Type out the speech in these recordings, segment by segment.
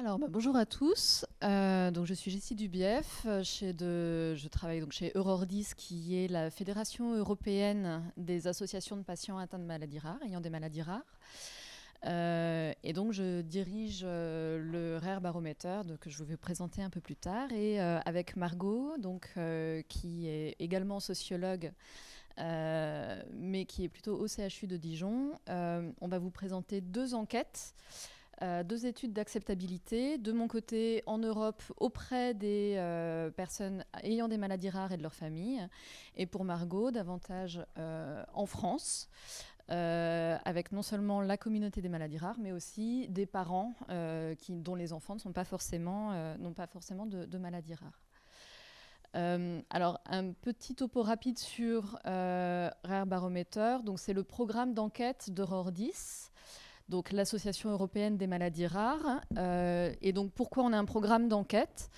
Bonjour à tous. Donc, je suis Jessie Dubief. Je travaille donc chez Eurordis, qui est la Fédération européenne des associations de patients atteints de maladies rares, ayant des maladies rares. Et donc, je dirige le Rare Barometer que je vais vous présenter un peu plus tard. Et avec Margot, qui est également sociologue, mais qui est plutôt au CHU de Dijon, on va vous présenter deux enquêtes. Deux études d'acceptabilité, de mon côté en Europe auprès des personnes ayant des maladies rares et de leurs familles, et pour Margot davantage en France, avec non seulement la communauté des maladies rares, mais aussi des parents dont les enfants n'ont pas forcément de maladies rares. Alors, un petit topo rapide sur Rare Barometer. Donc, c'est le programme d'enquête d'Eurordis, donc l'Association européenne des maladies rares. Et donc, pourquoi on a un programme d'enquête ?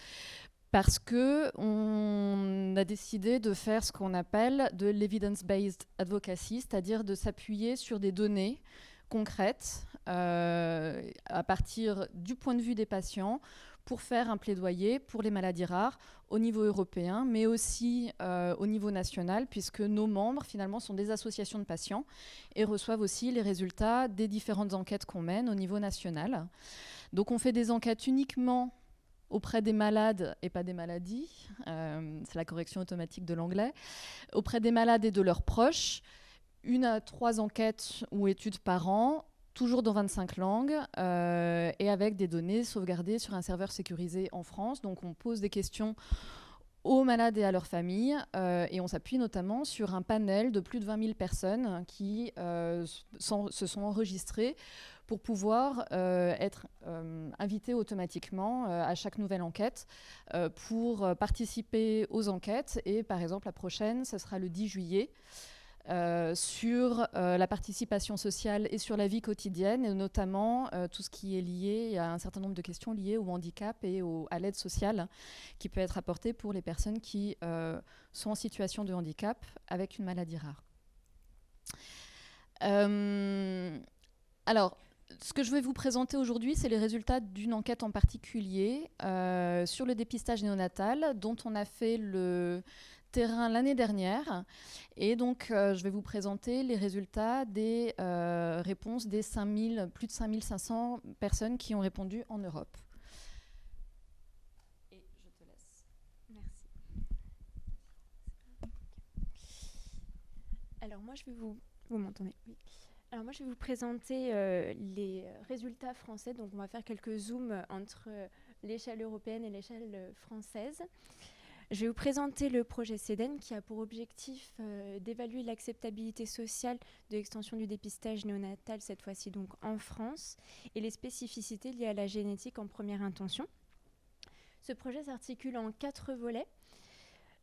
Parce qu'on a décidé de faire ce qu'on appelle de l'evidence-based advocacy, c'est-à-dire de s'appuyer sur des données concrètes à partir du point de vue des patients pour faire un plaidoyer pour les maladies rares au niveau européen, mais aussi au niveau national, puisque nos membres, finalement, sont des associations de patients et reçoivent aussi les résultats des différentes enquêtes qu'on mène au niveau national. Donc, on fait des enquêtes uniquement auprès des malades et pas des maladies, c'est la correction automatique de l'anglais, auprès des malades et de leurs proches, 1 à 3 enquêtes ou études par an, toujours dans 25 langues, et avec des données sauvegardées sur un serveur sécurisé en France. Donc on pose des questions aux malades et à leurs familles, et on s'appuie notamment sur un panel de plus de 20 000 personnes qui se sont enregistrées pour pouvoir être invitées automatiquement à chaque nouvelle enquête pour participer aux enquêtes. Et par exemple, la prochaine, ce sera le 10 juillet, sur la participation sociale et sur la vie quotidienne, et notamment tout ce qui est lié à un certain nombre de questions liées au handicap et à l'aide sociale qui peut être apportée pour les personnes qui sont en situation de handicap avec une maladie rare. Alors, ce que je vais vous présenter aujourd'hui, c'est les résultats d'une enquête en particulier sur le dépistage néonatal, dont on a fait le terrain l'année dernière. Et donc, je vais vous présenter les résultats des réponses des plus de 5500 personnes qui ont répondu en Europe. Et je te laisse. Merci. Alors, moi, Vous m'entendez ? Oui. Alors, moi, je vais vous présenter les résultats français. Donc, on va faire quelques zooms entre l'échelle européenne et l'échelle française. Je vais vous présenter le projet CEDEN qui a pour objectif d'évaluer l'acceptabilité sociale de l'extension du dépistage néonatal, cette fois-ci donc en France, et les spécificités liées à la génétique en première intention. Ce projet s'articule en 4 volets,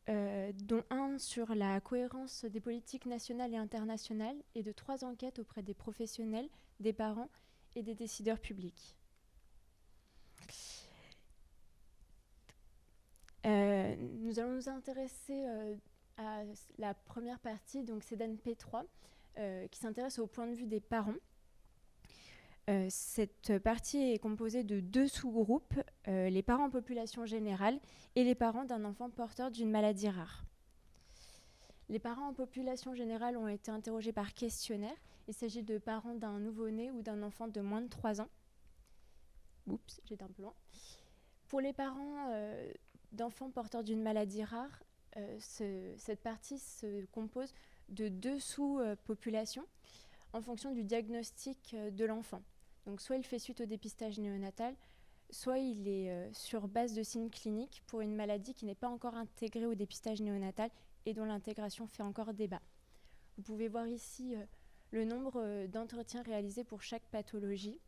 dont un sur la cohérence des politiques nationales et internationales, et de 3 enquêtes auprès des professionnels, des parents et des décideurs publics. Nous allons nous intéresser à la première partie, donc CEDEN P3, qui s'intéresse au point de vue des parents. Cette partie est composée de 2 sous-groupes, les parents en population générale et les parents d'un enfant porteur d'une maladie rare. Les parents en population générale ont été interrogés par questionnaire. Il s'agit de parents d'un nouveau-né ou d'un enfant de moins de 3 ans. Oups, j'étais un peu loin. Pour les parents d'enfants porteurs d'une maladie rare, cette partie se compose de 2 sous-populations en fonction du diagnostic de l'enfant. Donc soit il fait suite au dépistage néonatal, soit il est sur base de signes cliniques pour une maladie qui n'est pas encore intégrée au dépistage néonatal et dont l'intégration fait encore débat. Vous pouvez voir ici le nombre d'entretiens réalisés pour chaque pathologie.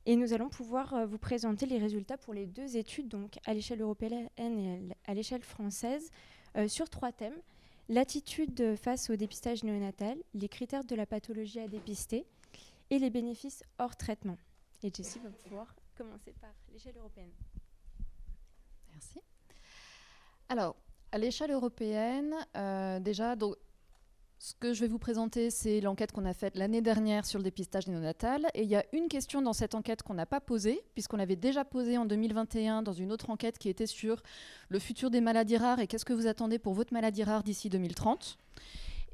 Et nous allons pouvoir vous présenter les résultats pour les 2 études, donc à l'échelle européenne et à l'échelle française, sur 3 thèmes. L'attitude face au dépistage néonatal, les critères de la pathologie à dépister et les bénéfices hors traitement. Et Jessie va pouvoir commencer par l'échelle européenne. Merci. Alors, à l'échelle européenne, déjà, donc, Ce que je vais vous présenter, c'est l'enquête qu'on a faite l'année dernière sur le dépistage néonatal. Et il y a une question dans cette enquête qu'on n'a pas posée, puisqu'on l'avait déjà posée en 2021 dans une autre enquête qui était sur le futur des maladies rares et qu'est-ce que vous attendez pour votre maladie rare d'ici 2030.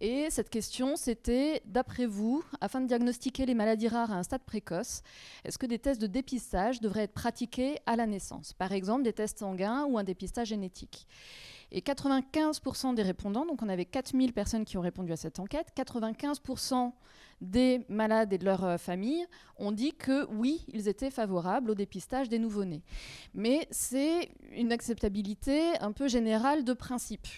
Et cette question, c'était, d'après vous, afin de diagnostiquer les maladies rares à un stade précoce, est-ce que des tests de dépistage devraient être pratiqués à la naissance? Par exemple, des tests sanguins ou un dépistage génétique. Et 95% des répondants, donc on avait 4000 personnes qui ont répondu à cette enquête, 95% des malades et de leur famille ont dit que oui, ils étaient favorables au dépistage des nouveau-nés. Mais c'est une acceptabilité un peu générale de principe.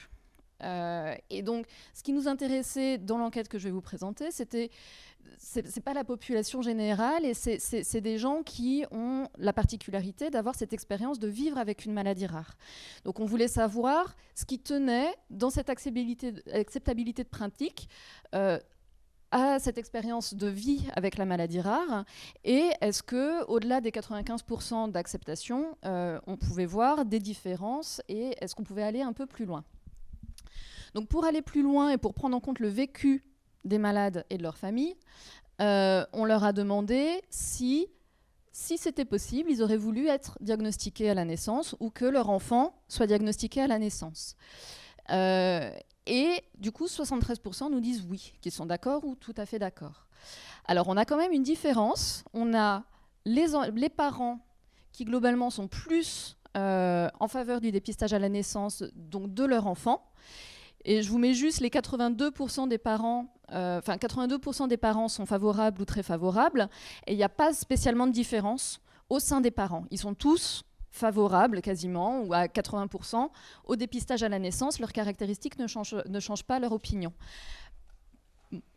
Et donc, ce qui nous intéressait dans l'enquête que je vais vous présenter, c'est pas la population générale, et c'est des gens qui ont la particularité d'avoir cette expérience de vivre avec une maladie rare. Donc, on voulait savoir ce qui tenait dans cette acceptabilité de pratique à cette expérience de vie avec la maladie rare, et est-ce que, au-delà des 95% d'acceptation, on pouvait voir des différences, et est-ce qu'on pouvait aller un peu plus loin? Donc pour aller plus loin et pour prendre en compte le vécu des malades et de leur famille, on leur a demandé si c'était possible, ils auraient voulu être diagnostiqués à la naissance ou que leur enfant soit diagnostiqué à la naissance. Et du coup, 73% nous disent oui, qu'ils sont d'accord ou tout à fait d'accord. Alors on a quand même une différence. On a les parents qui globalement sont plus en faveur du dépistage à la naissance, donc de leur enfant. Et je vous mets juste les 82% des parents, 82% des parents sont favorables ou très favorables, et il n'y a pas spécialement de différence au sein des parents. Ils sont tous favorables quasiment, ou à 80%, au dépistage à la naissance. Leurs caractéristiques ne changent pas leur opinion.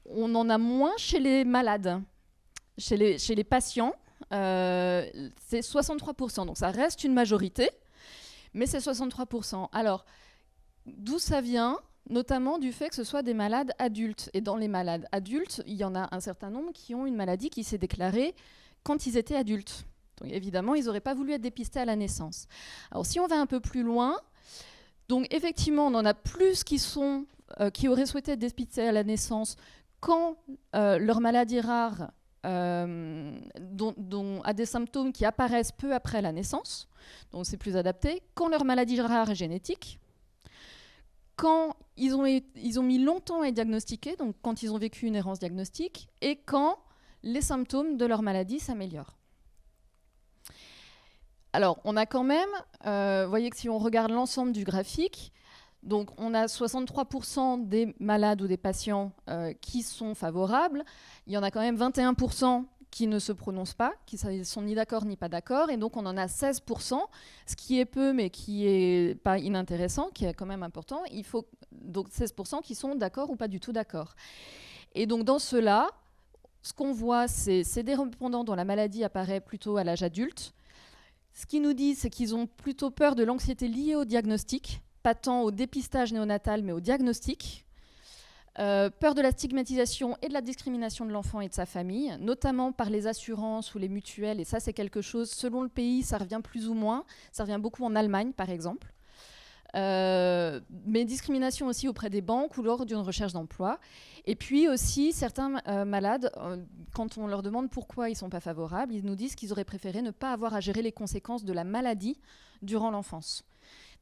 On en a moins chez les malades. Chez les patients, c'est 63%, donc ça reste une majorité, mais c'est 63%. Alors, d'où ça vient ? Notamment du fait que ce soit des malades adultes. Et dans les malades adultes, il y en a un certain nombre qui ont une maladie qui s'est déclarée quand ils étaient adultes. Donc évidemment, ils n'auraient pas voulu être dépistés à la naissance. Alors si on va un peu plus loin, donc effectivement, on en a plus qui auraient souhaité être dépistés à la naissance quand leur maladie rare a des symptômes qui apparaissent peu après la naissance, donc c'est plus adapté, quand leur maladie rare est génétique, quand ils ont mis longtemps à être diagnostiqués, donc quand ils ont vécu une errance diagnostique, et quand les symptômes de leur maladie s'améliorent. Alors, on a quand même, vous voyez que si on regarde l'ensemble du graphique, donc on a 63% des malades ou des patients qui sont favorables, il y en a quand même 21% qui ne se prononcent pas, qui ne sont ni d'accord ni pas d'accord, et donc on en a 16%, ce qui est peu mais qui n'est pas inintéressant, qui est quand même important. Il faut donc 16% qui sont d'accord ou pas du tout d'accord. Et donc dans ceux-là, ce qu'on voit, c'est des répondants dont la maladie apparaît plutôt à l'âge adulte. Ce qu'ils nous disent, c'est qu'ils ont plutôt peur de l'anxiété liée au diagnostic, pas tant au dépistage néonatal, mais au diagnostic. Peur de la stigmatisation et de la discrimination de l'enfant et de sa famille, notamment par les assurances ou les mutuelles. Et ça, c'est quelque chose, selon le pays, ça revient plus ou moins. Ça revient beaucoup en Allemagne, par exemple. Mais discrimination aussi auprès des banques ou lors d'une recherche d'emploi. Et puis aussi, certains malades, quand on leur demande pourquoi ils ne sont pas favorables, ils nous disent qu'ils auraient préféré ne pas avoir à gérer les conséquences de la maladie durant l'enfance.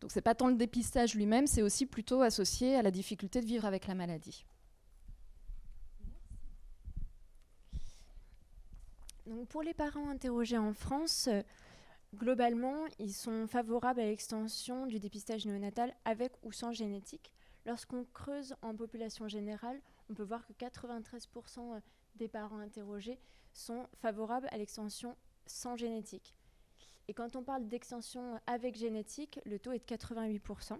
Donc ce n'est pas tant le dépistage lui-même, c'est aussi plutôt associé à la difficulté de vivre avec la maladie. Donc pour les parents interrogés en France, globalement, ils sont favorables à l'extension du dépistage néonatal avec ou sans génétique. Lorsqu'on creuse en population générale, on peut voir que 93% des parents interrogés sont favorables à l'extension sans génétique. Et quand on parle d'extension avec génétique, le taux est de 88%.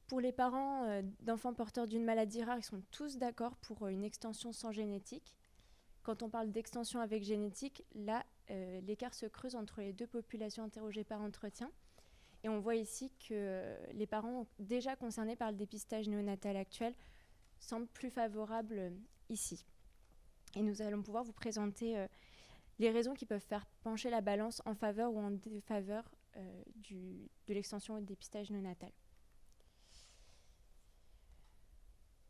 Pour les parents d'enfants porteurs d'une maladie rare, ils sont tous d'accord pour une extension sans génétique. Quand on parle d'extension avec génétique, là, l'écart se creuse entre les deux populations interrogées par entretien. Et on voit ici que les parents déjà concernés par le dépistage néonatal actuel semblent plus favorables ici. Et nous allons pouvoir vous présenter les raisons qui peuvent faire pencher la balance en faveur ou en défaveur de l'extension et du dépistage néonatal.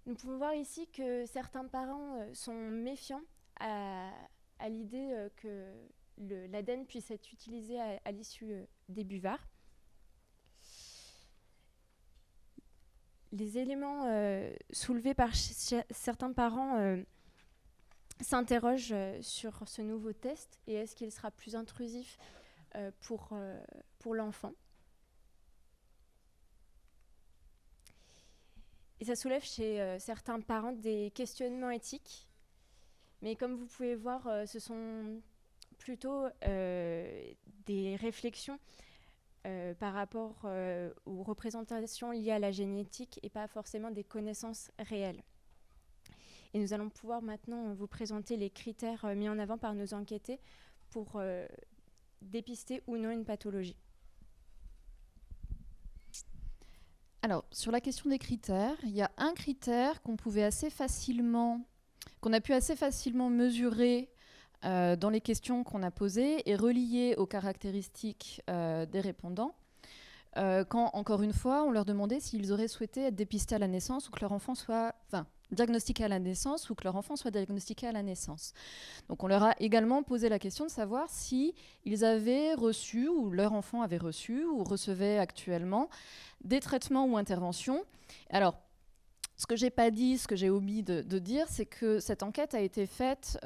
Nous pouvons voir ici que certains parents sont méfiants à l'idée que l'ADN puisse être utilisé à l'issue des buvards. Les éléments soulevés par certains parents s'interrogent sur ce nouveau test et est-ce qu'il sera plus intrusif pour l'enfant. Et ça soulève chez certains parents des questionnements éthiques. Mais comme vous pouvez voir, ce sont plutôt des réflexions par rapport aux représentations liées à la génétique et pas forcément des connaissances réelles. Et nous allons pouvoir maintenant vous présenter les critères mis en avant par nos enquêtés pour dépister ou non une pathologie. Alors, sur la question des critères, il y a un critère qu'on a pu assez facilement mesurer dans les questions qu'on a posées et relié aux caractéristiques des répondants, quand, encore une fois, on leur demandait s'ils auraient souhaité être dépistés à la naissance ou que leur enfant soit... diagnostiqué à la naissance ou que leur enfant soit diagnostiqué à la naissance. Donc on leur a également posé la question de savoir si ils avaient reçu ou leur enfant avait reçu ou recevait actuellement des traitements ou interventions. Alors, ce que j'ai pas dit, ce que j'ai omis de dire, c'est que cette enquête a été faite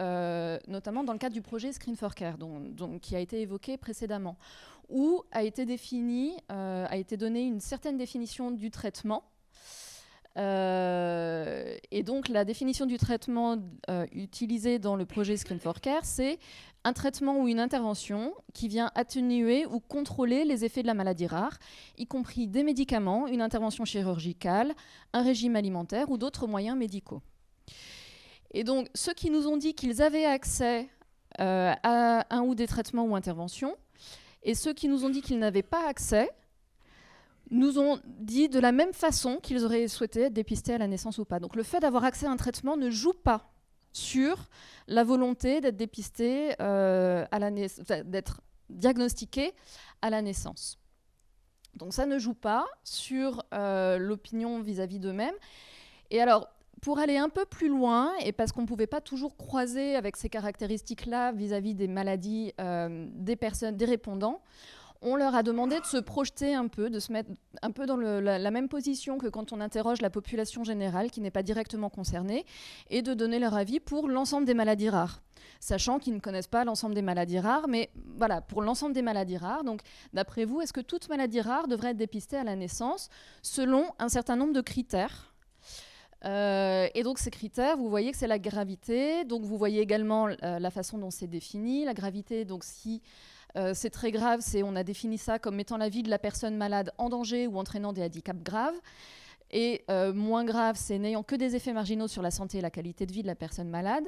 notamment dans le cadre du projet Screen for Care, qui a été évoqué précédemment, où a été donnée une certaine définition du traitement. Et donc la définition du traitement utilisée dans le projet Screen for Care, c'est un traitement ou une intervention qui vient atténuer ou contrôler les effets de la maladie rare, y compris des médicaments, une intervention chirurgicale, un régime alimentaire ou d'autres moyens médicaux. Et donc ceux qui nous ont dit qu'ils avaient accès à un ou des traitements ou interventions, et ceux qui nous ont dit qu'ils n'avaient pas accès, nous ont dit de la même façon qu'ils auraient souhaité être dépistés à la naissance ou pas. Donc le fait d'avoir accès à un traitement ne joue pas sur la volonté d'être dépisté, d'être diagnostiqué à la naissance. Donc ça ne joue pas sur l'opinion vis-à-vis d'eux-mêmes. Et alors, pour aller un peu plus loin, et parce qu'on ne pouvait pas toujours croiser avec ces caractéristiques-là vis-à-vis des maladies des répondants, on leur a demandé de se projeter un peu, de se mettre un peu dans la même position que quand on interroge la population générale qui n'est pas directement concernée, et de donner leur avis pour l'ensemble des maladies rares, sachant qu'ils ne connaissent pas l'ensemble des maladies rares, mais voilà, pour l'ensemble des maladies rares. Donc, d'après vous, est-ce que toute maladie rare devrait être dépistée à la naissance selon un certain nombre de critères ? Et donc ces critères, vous voyez que c'est la gravité, donc vous voyez également la façon dont c'est défini. La gravité, donc si c'est très grave, on a défini ça comme mettant la vie de la personne malade en danger ou entraînant des handicaps graves. Et moins grave, c'est n'ayant que des effets marginaux sur la santé et la qualité de vie de la personne malade.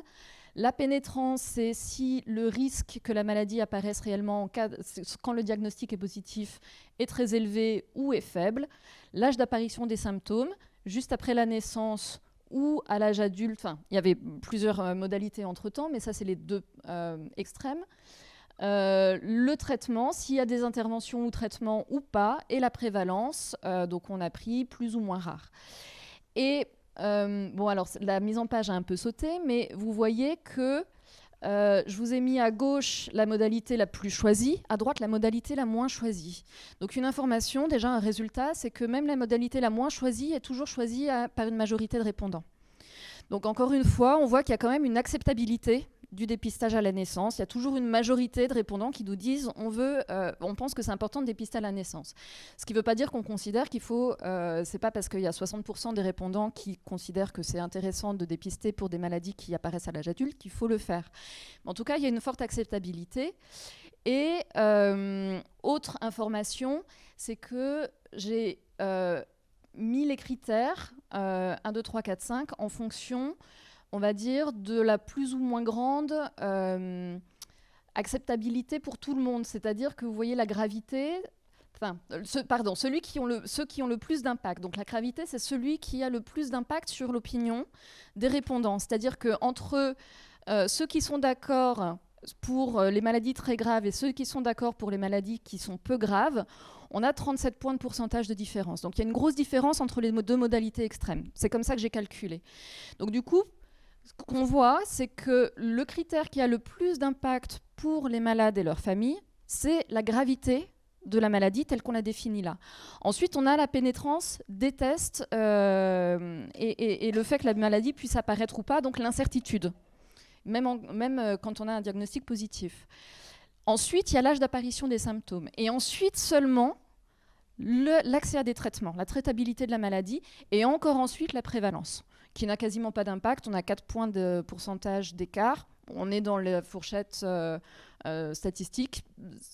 La pénétrance, c'est si le risque que la maladie apparaisse réellement quand le diagnostic est positif est très élevé ou est faible. L'âge d'apparition des symptômes, juste après la naissance ou à l'âge adulte. Enfin, il y avait plusieurs modalités entre-temps, mais ça, c'est les deux extrêmes. Le traitement, s'il y a des interventions ou traitements ou pas, et la prévalence, donc on a pris plus ou moins rare. Et bon, alors la mise en page a un peu sauté, mais vous voyez que je vous ai mis à gauche la modalité la plus choisie, à droite la modalité la moins choisie. Donc une information, déjà un résultat, c'est que même la modalité la moins choisie est toujours choisie par une majorité de répondants. Donc encore une fois, on voit qu'il y a quand même une acceptabilité du dépistage à la naissance. Il y a toujours une majorité de répondants qui nous disent on pense que c'est important de dépister à la naissance. Ce qui ne veut pas dire qu'on considère qu'il faut... c'est pas parce qu'il y a 60% des répondants qui considèrent que c'est intéressant de dépister pour des maladies qui apparaissent à l'âge adulte qu'il faut le faire. Mais en tout cas, il y a une forte acceptabilité. Et autre information, c'est que j'ai mis les critères 1, 2, 3, 4, 5 en fonction, on va dire, de la plus ou moins grande acceptabilité pour tout le monde. C'est-à-dire que vous voyez la gravité... ceux qui ont le plus d'impact. Donc la gravité, c'est celui qui a le plus d'impact sur l'opinion des répondants. C'est-à-dire qu'entre ceux qui sont d'accord pour les maladies très graves et ceux qui sont d'accord pour les maladies qui sont peu graves, on a 37 points de pourcentage de différence. Donc il y a une grosse différence entre les deux modalités extrêmes. C'est comme ça que j'ai calculé. Donc du coup, ce qu'on voit, c'est que le critère qui a le plus d'impact pour les malades et leurs familles, c'est la gravité de la maladie telle qu'on l'a définie là. Ensuite, on a la pénétrance des tests et le fait que la maladie puisse apparaître ou pas, donc l'incertitude, même quand on a un diagnostic positif. Ensuite, il y a l'âge d'apparition des symptômes. Et ensuite seulement, l'accès à des traitements, la traitabilité de la maladie, et encore ensuite la prévalence, qui n'a quasiment pas d'impact. On a 4 points de pourcentage d'écart. On est dans la fourchette statistique.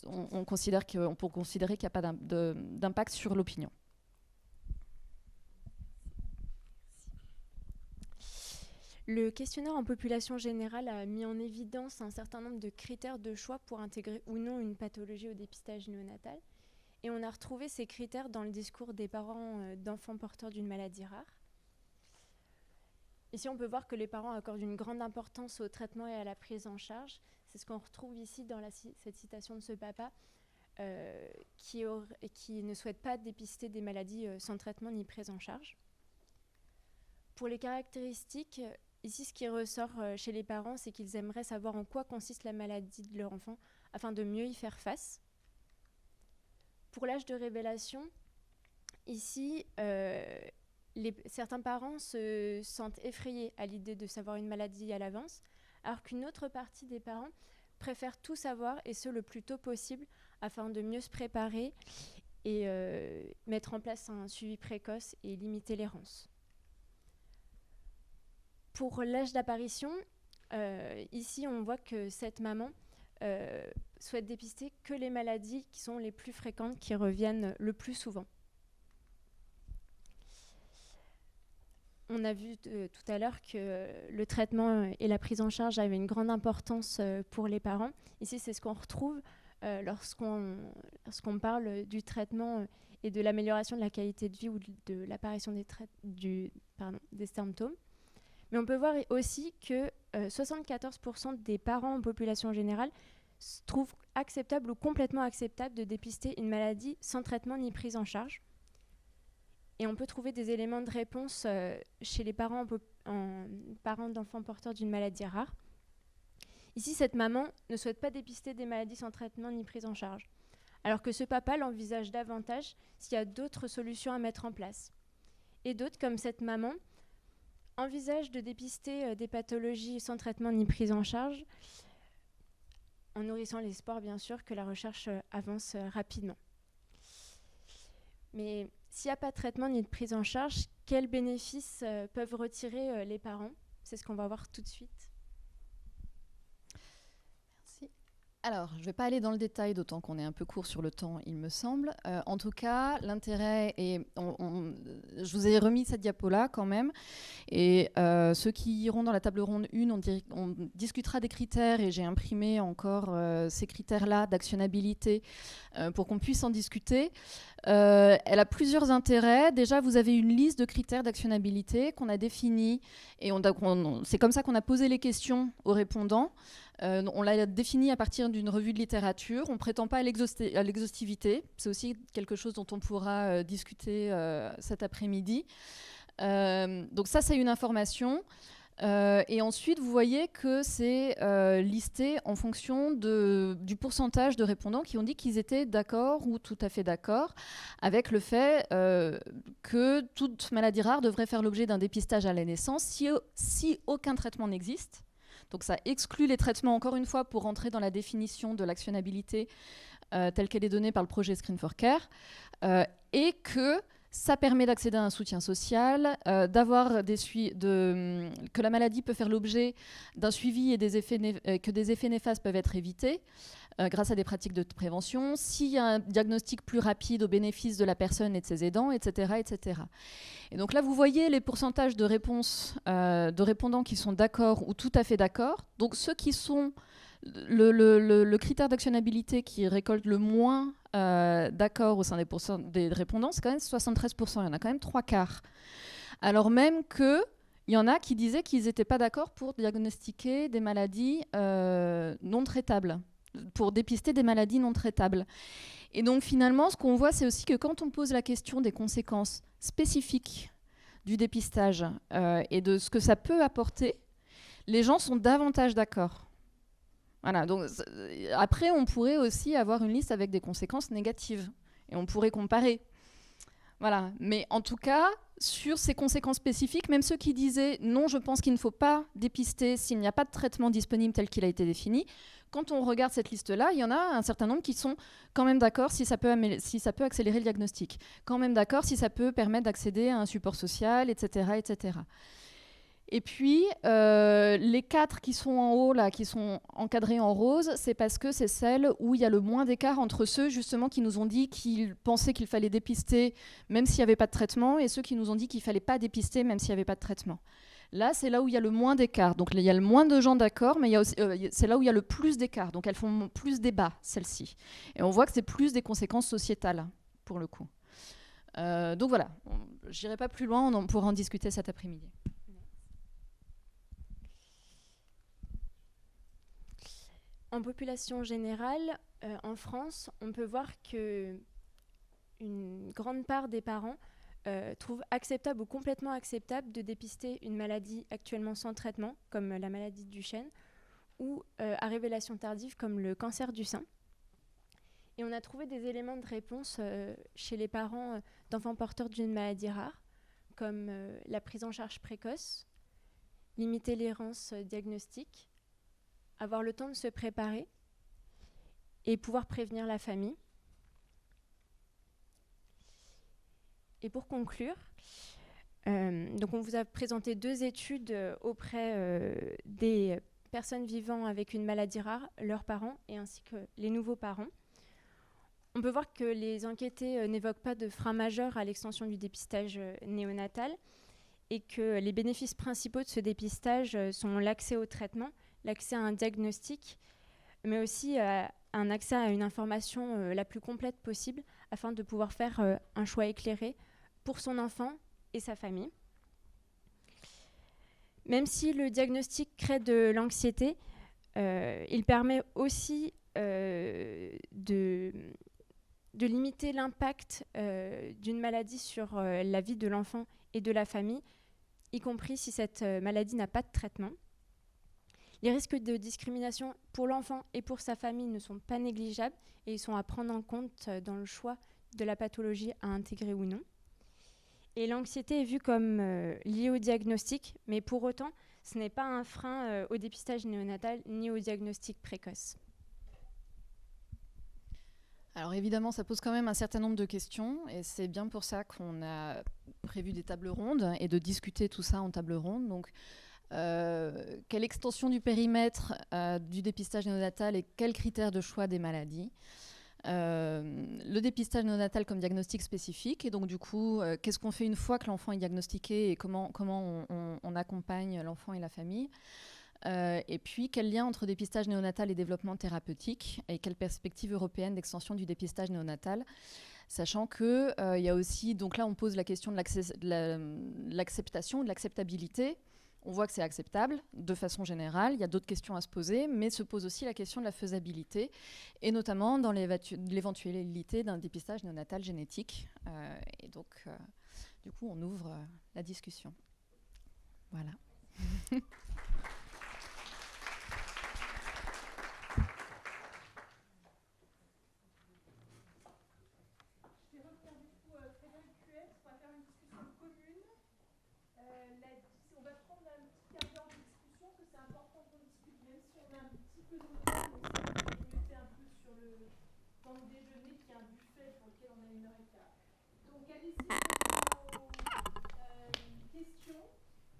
On peut considérer qu'il n'y a pas d'impact sur l'opinion. Le questionnaire en population générale a mis en évidence un certain nombre de critères de choix pour intégrer ou non une pathologie au dépistage néonatal. Et on a retrouvé ces critères dans le discours des parents d'enfants porteurs d'une maladie rare. Ici, on peut voir que les parents accordent une grande importance au traitement et à la prise en charge. C'est ce qu'on retrouve ici dans cette citation de ce papa qui ne souhaite pas dépister des maladies sans traitement ni prise en charge. Pour les caractéristiques, ici, ce qui ressort chez les parents, c'est qu'ils aimeraient savoir en quoi consiste la maladie de leur enfant afin de mieux y faire face. Pour l'âge de révélation, ici, certains parents se sentent effrayés à l'idée de savoir une maladie à l'avance, alors qu'une autre partie des parents préfèrent tout savoir, et ce le plus tôt possible, afin de mieux se préparer et mettre en place un suivi précoce et limiter l'errance. Pour l'âge d'apparition, ici on voit que cette maman souhaite dépister que les maladies qui sont les plus fréquentes, qui reviennent le plus souvent. On a vu tout à l'heure que le traitement et la prise en charge avaient une grande importance pour les parents. Ici, c'est ce qu'on retrouve lorsqu'on parle du traitement et de l'amélioration de la qualité de vie ou de l'apparition des symptômes. Mais on peut voir aussi que 74% des parents en population générale trouvent acceptable ou complètement acceptable de dépister une maladie sans traitement ni prise en charge. Et on peut trouver des éléments de réponse chez les parents d'enfants porteurs d'une maladie rare. Ici, cette maman ne souhaite pas dépister des maladies sans traitement ni prise en charge, alors que ce papa l'envisage davantage s'il y a d'autres solutions à mettre en place. Et d'autres, comme cette maman, envisagent de dépister des pathologies sans traitement ni prise en charge, en nourrissant l'espoir, bien sûr, que la recherche avance rapidement. Mais s'il n'y a pas de traitement ni de prise en charge, quels bénéfices peuvent retirer les parents ? C'est ce qu'on va voir tout de suite. Merci. Alors, je ne vais pas aller dans le détail, d'autant qu'on est un peu court sur le temps, il me semble. En tout cas, l'intérêt est... je vous ai remis cette diapo-là quand même. Et ceux qui iront dans la table ronde 1, on discutera des critères et j'ai imprimé encore ces critères-là d'actionnabilité pour qu'on puisse en discuter. Elle a plusieurs intérêts. Déjà, vous avez une liste de critères d'actionnabilité qu'on a définis et c'est comme ça qu'on a posé les questions aux répondants. On l'a défini à partir d'une revue de littérature. On ne prétend pas à l'exhaustivité. C'est aussi quelque chose dont on pourra discuter cet après-midi. Donc ça, c'est une information. Et ensuite, vous voyez que c'est listé en fonction du pourcentage de répondants qui ont dit qu'ils étaient d'accord ou tout à fait d'accord avec le fait que toute maladie rare devrait faire l'objet d'un dépistage à la naissance si aucun traitement n'existe. Donc ça exclut les traitements, encore une fois, pour rentrer dans la définition de l'actionnabilité telle qu'elle est donnée par le projet Screen for Care, et que ça permet d'accéder à un soutien social, que la maladie peut faire l'objet d'un suivi et que des effets néfastes peuvent être évités grâce à des pratiques de prévention, s'il y a un diagnostic plus rapide au bénéfice de la personne et de ses aidants, etc., etc. Et donc là, vous voyez les pourcentages de réponses de répondants qui sont d'accord ou tout à fait d'accord. Donc ceux qui sont le critère d'actionnabilité qui récolte le moins d'accord au sein des répondants, c'est quand même 73%. Il y en a quand même 3/4. Alors même qu'il y en a qui disaient qu'ils n'étaient pas d'accord pour diagnostiquer des maladies non traitables. pour dépister des maladies non traitables. Et donc finalement, ce qu'on voit, c'est aussi que quand on pose la question des conséquences spécifiques du dépistage et de ce que ça peut apporter, les gens sont davantage d'accord. Voilà, donc après, on pourrait aussi avoir une liste avec des conséquences négatives. Et on pourrait comparer. Voilà. Mais en tout cas, sur ces conséquences spécifiques, même ceux qui disaient non, je pense qu'il ne faut pas dépister s'il n'y a pas de traitement disponible tel qu'il a été défini, quand on regarde cette liste-là, il y en a un certain nombre qui sont quand même d'accord si ça peut accélérer le diagnostic, quand même d'accord si ça peut permettre d'accéder à un support social, etc. etc. Et puis, les 4 qui sont en haut, là, qui sont encadrés en rose, c'est parce que c'est celles où il y a le moins d'écart entre ceux, justement, qui nous ont dit qu'ils pensaient qu'il fallait dépister même s'il n'y avait pas de traitement, et ceux qui nous ont dit qu'il ne fallait pas dépister même s'il n'y avait pas de traitement. Là, c'est là où il y a le moins d'écart. Donc, il y a le moins de gens d'accord, mais c'est là où il y a le plus d'écart. Donc, elles font plus débat, celles-ci. Et on voit que c'est plus des conséquences sociétales, pour le coup. Donc, voilà. Je n'irai pas plus loin, on pourra en discuter cet après-midi. En population générale, en France, on peut voir que une grande part des parents trouvent acceptable ou complètement acceptable de dépister une maladie actuellement sans traitement, comme la maladie de Duchenne, ou à révélation tardive, comme le cancer du sein. Et on a trouvé des éléments de réponse chez les parents d'enfants porteurs d'une maladie rare, comme la prise en charge précoce, limiter l'errance diagnostique, avoir le temps de se préparer et pouvoir prévenir la famille. Et pour conclure, donc on vous a présenté 2 études auprès des personnes vivant avec une maladie rare, leurs parents et ainsi que les nouveaux parents. On peut voir que les enquêtés n'évoquent pas de frein majeur à l'extension du dépistage néonatal et que les bénéfices principaux de ce dépistage sont l'accès au traitement, l'accès à un diagnostic, mais aussi un accès à une information la plus complète possible afin de pouvoir faire un choix éclairé pour son enfant et sa famille. Même si le diagnostic crée de l'anxiété, il permet aussi de limiter l'impact d'une maladie sur la vie de l'enfant et de la famille, y compris si cette maladie n'a pas de traitement. Les risques de discrimination pour l'enfant et pour sa famille ne sont pas négligeables et ils sont à prendre en compte dans le choix de la pathologie à intégrer ou non. Et l'anxiété est vue comme liée au diagnostic, mais pour autant, ce n'est pas un frein au dépistage néonatal ni au diagnostic précoce. Alors évidemment, ça pose quand même un certain nombre de questions et c'est bien pour ça qu'on a prévu des tables rondes et de discuter tout ça en table ronde. Donc, quelle extension du périmètre du dépistage néonatal et quels critères de choix des maladies. Le dépistage néonatal comme diagnostic spécifique et donc du coup, qu'est-ce qu'on fait une fois que l'enfant est diagnostiqué et comment on accompagne l'enfant et la famille. Et puis, quel lien entre dépistage néonatal et développement thérapeutique et quelle perspective européenne d'extension du dépistage néonatal, sachant qu'il y a aussi, donc là on pose la question de l'acceptation, de l'acceptabilité. On voit que c'est acceptable de façon générale. Il y a d'autres questions à se poser, mais se pose aussi la question de la faisabilité, et notamment dans l'éventualité d'un dépistage néonatal génétique. Et donc, du coup, on ouvre la discussion. Voilà. On va prendre un petit quart d'heure de discussion, que c'est important qu'on discute, même si on a un petit peu de retard, mais ça va limiter un peu sur le temps de déjeuner, qui est un buffet pour lequel on a 1h15. Donc allez-y pour vos questions,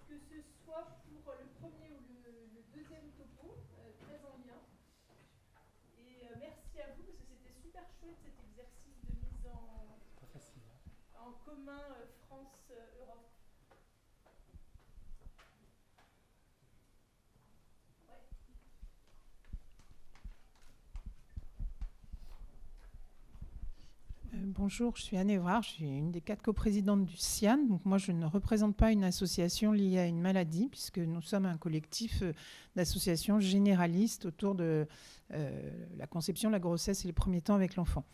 que ce soit pour le premier ou le deuxième topo, très en lien. Et merci à vous, parce que c'était super chouette cet exercice de mise en commun France-Europe. Bonjour, je suis Anne Évrard, je suis une des 4 coprésidentes du CIAN. Donc moi, je ne représente pas une association liée à une maladie, puisque nous sommes un collectif d'associations généralistes autour de la conception, la grossesse et les premiers temps avec l'enfant.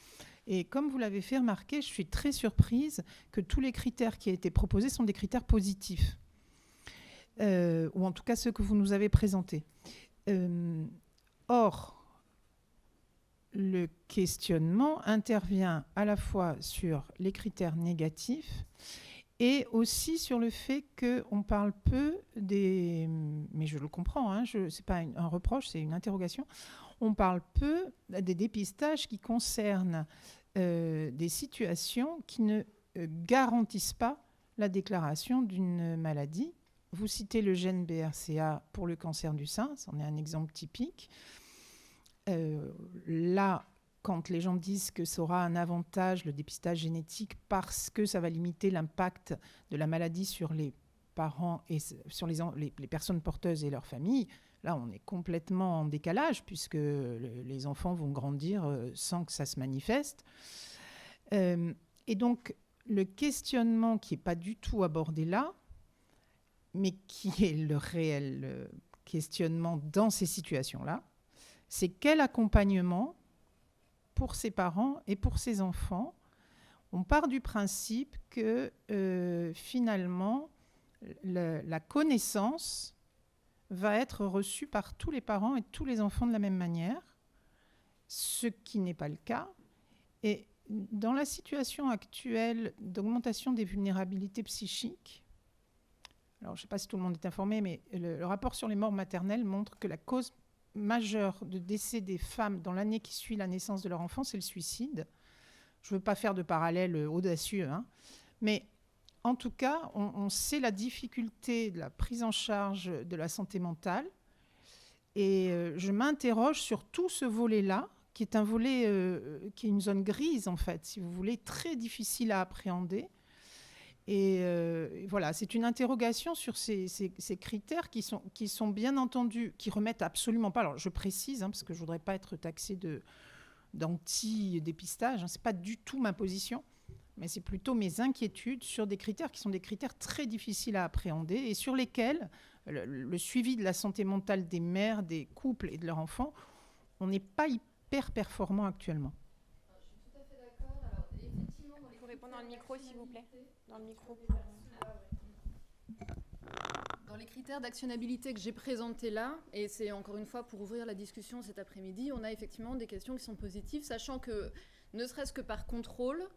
Et comme vous l'avez fait remarquer, je suis très surprise que tous les critères qui ont été proposés sont des critères positifs, ou en tout cas ceux que vous nous avez présentés. Or, le questionnement intervient à la fois sur les critères négatifs et aussi sur le fait qu'on parle peu des... Mais je le comprends, hein, ce n'est pas un reproche, c'est une interrogation. On parle peu des dépistages qui concernent des situations qui ne garantissent pas la déclaration d'une maladie. Vous citez le gène BRCA pour le cancer du sein, c'en est un exemple typique. Là, quand les gens disent que ça aura un avantage, le dépistage génétique, parce que ça va limiter l'impact de la maladie sur les parents et sur les personnes porteuses et leurs familles, là, on est complètement en décalage, puisque les enfants vont grandir sans que ça se manifeste. Et donc, le questionnement qui n'est pas du tout abordé là, mais qui est le réel questionnement dans ces situations-là, c'est quel accompagnement pour ses parents et pour ses enfants. On part du principe que finalement, la connaissance va être reçue par tous les parents et tous les enfants de la même manière, ce qui n'est pas le cas. Et dans la situation actuelle d'augmentation des vulnérabilités psychiques, alors je ne sais pas si tout le monde est informé, mais le rapport sur les morts maternelles montre que la cause majeure de décès des femmes dans l'année qui suit la naissance de leur enfant, c'est le suicide. Je ne veux pas faire de parallèle audacieux, hein, mais en tout cas, on sait la difficulté de la prise en charge de la santé mentale. Et je m'interroge sur tout ce volet-là, qui est un volet qui est une zone grise, en fait, si vous voulez, très difficile à appréhender. Et voilà, c'est une interrogation sur ces critères qui sont bien entendu, qui remettent absolument pas. Alors je précise, hein, parce que je voudrais pas être taxée d'anti-dépistage, hein, c'est pas du tout ma position, mais c'est plutôt mes inquiétudes sur des critères qui sont des critères très difficiles à appréhender et sur lesquels le suivi de la santé mentale des mères, des couples et de leurs enfants, on n'est pas hyper performant actuellement. Je suis tout à fait d'accord. Alors effectivement, il faut répondre dans le micro, s'il vous plaît. Dans le micro. Dans les critères d'actionnabilité que j'ai présentés là, et c'est encore une fois pour ouvrir la discussion cet après-midi, on a effectivement des questions qui sont positives, sachant que, ne serait-ce que par contrôle,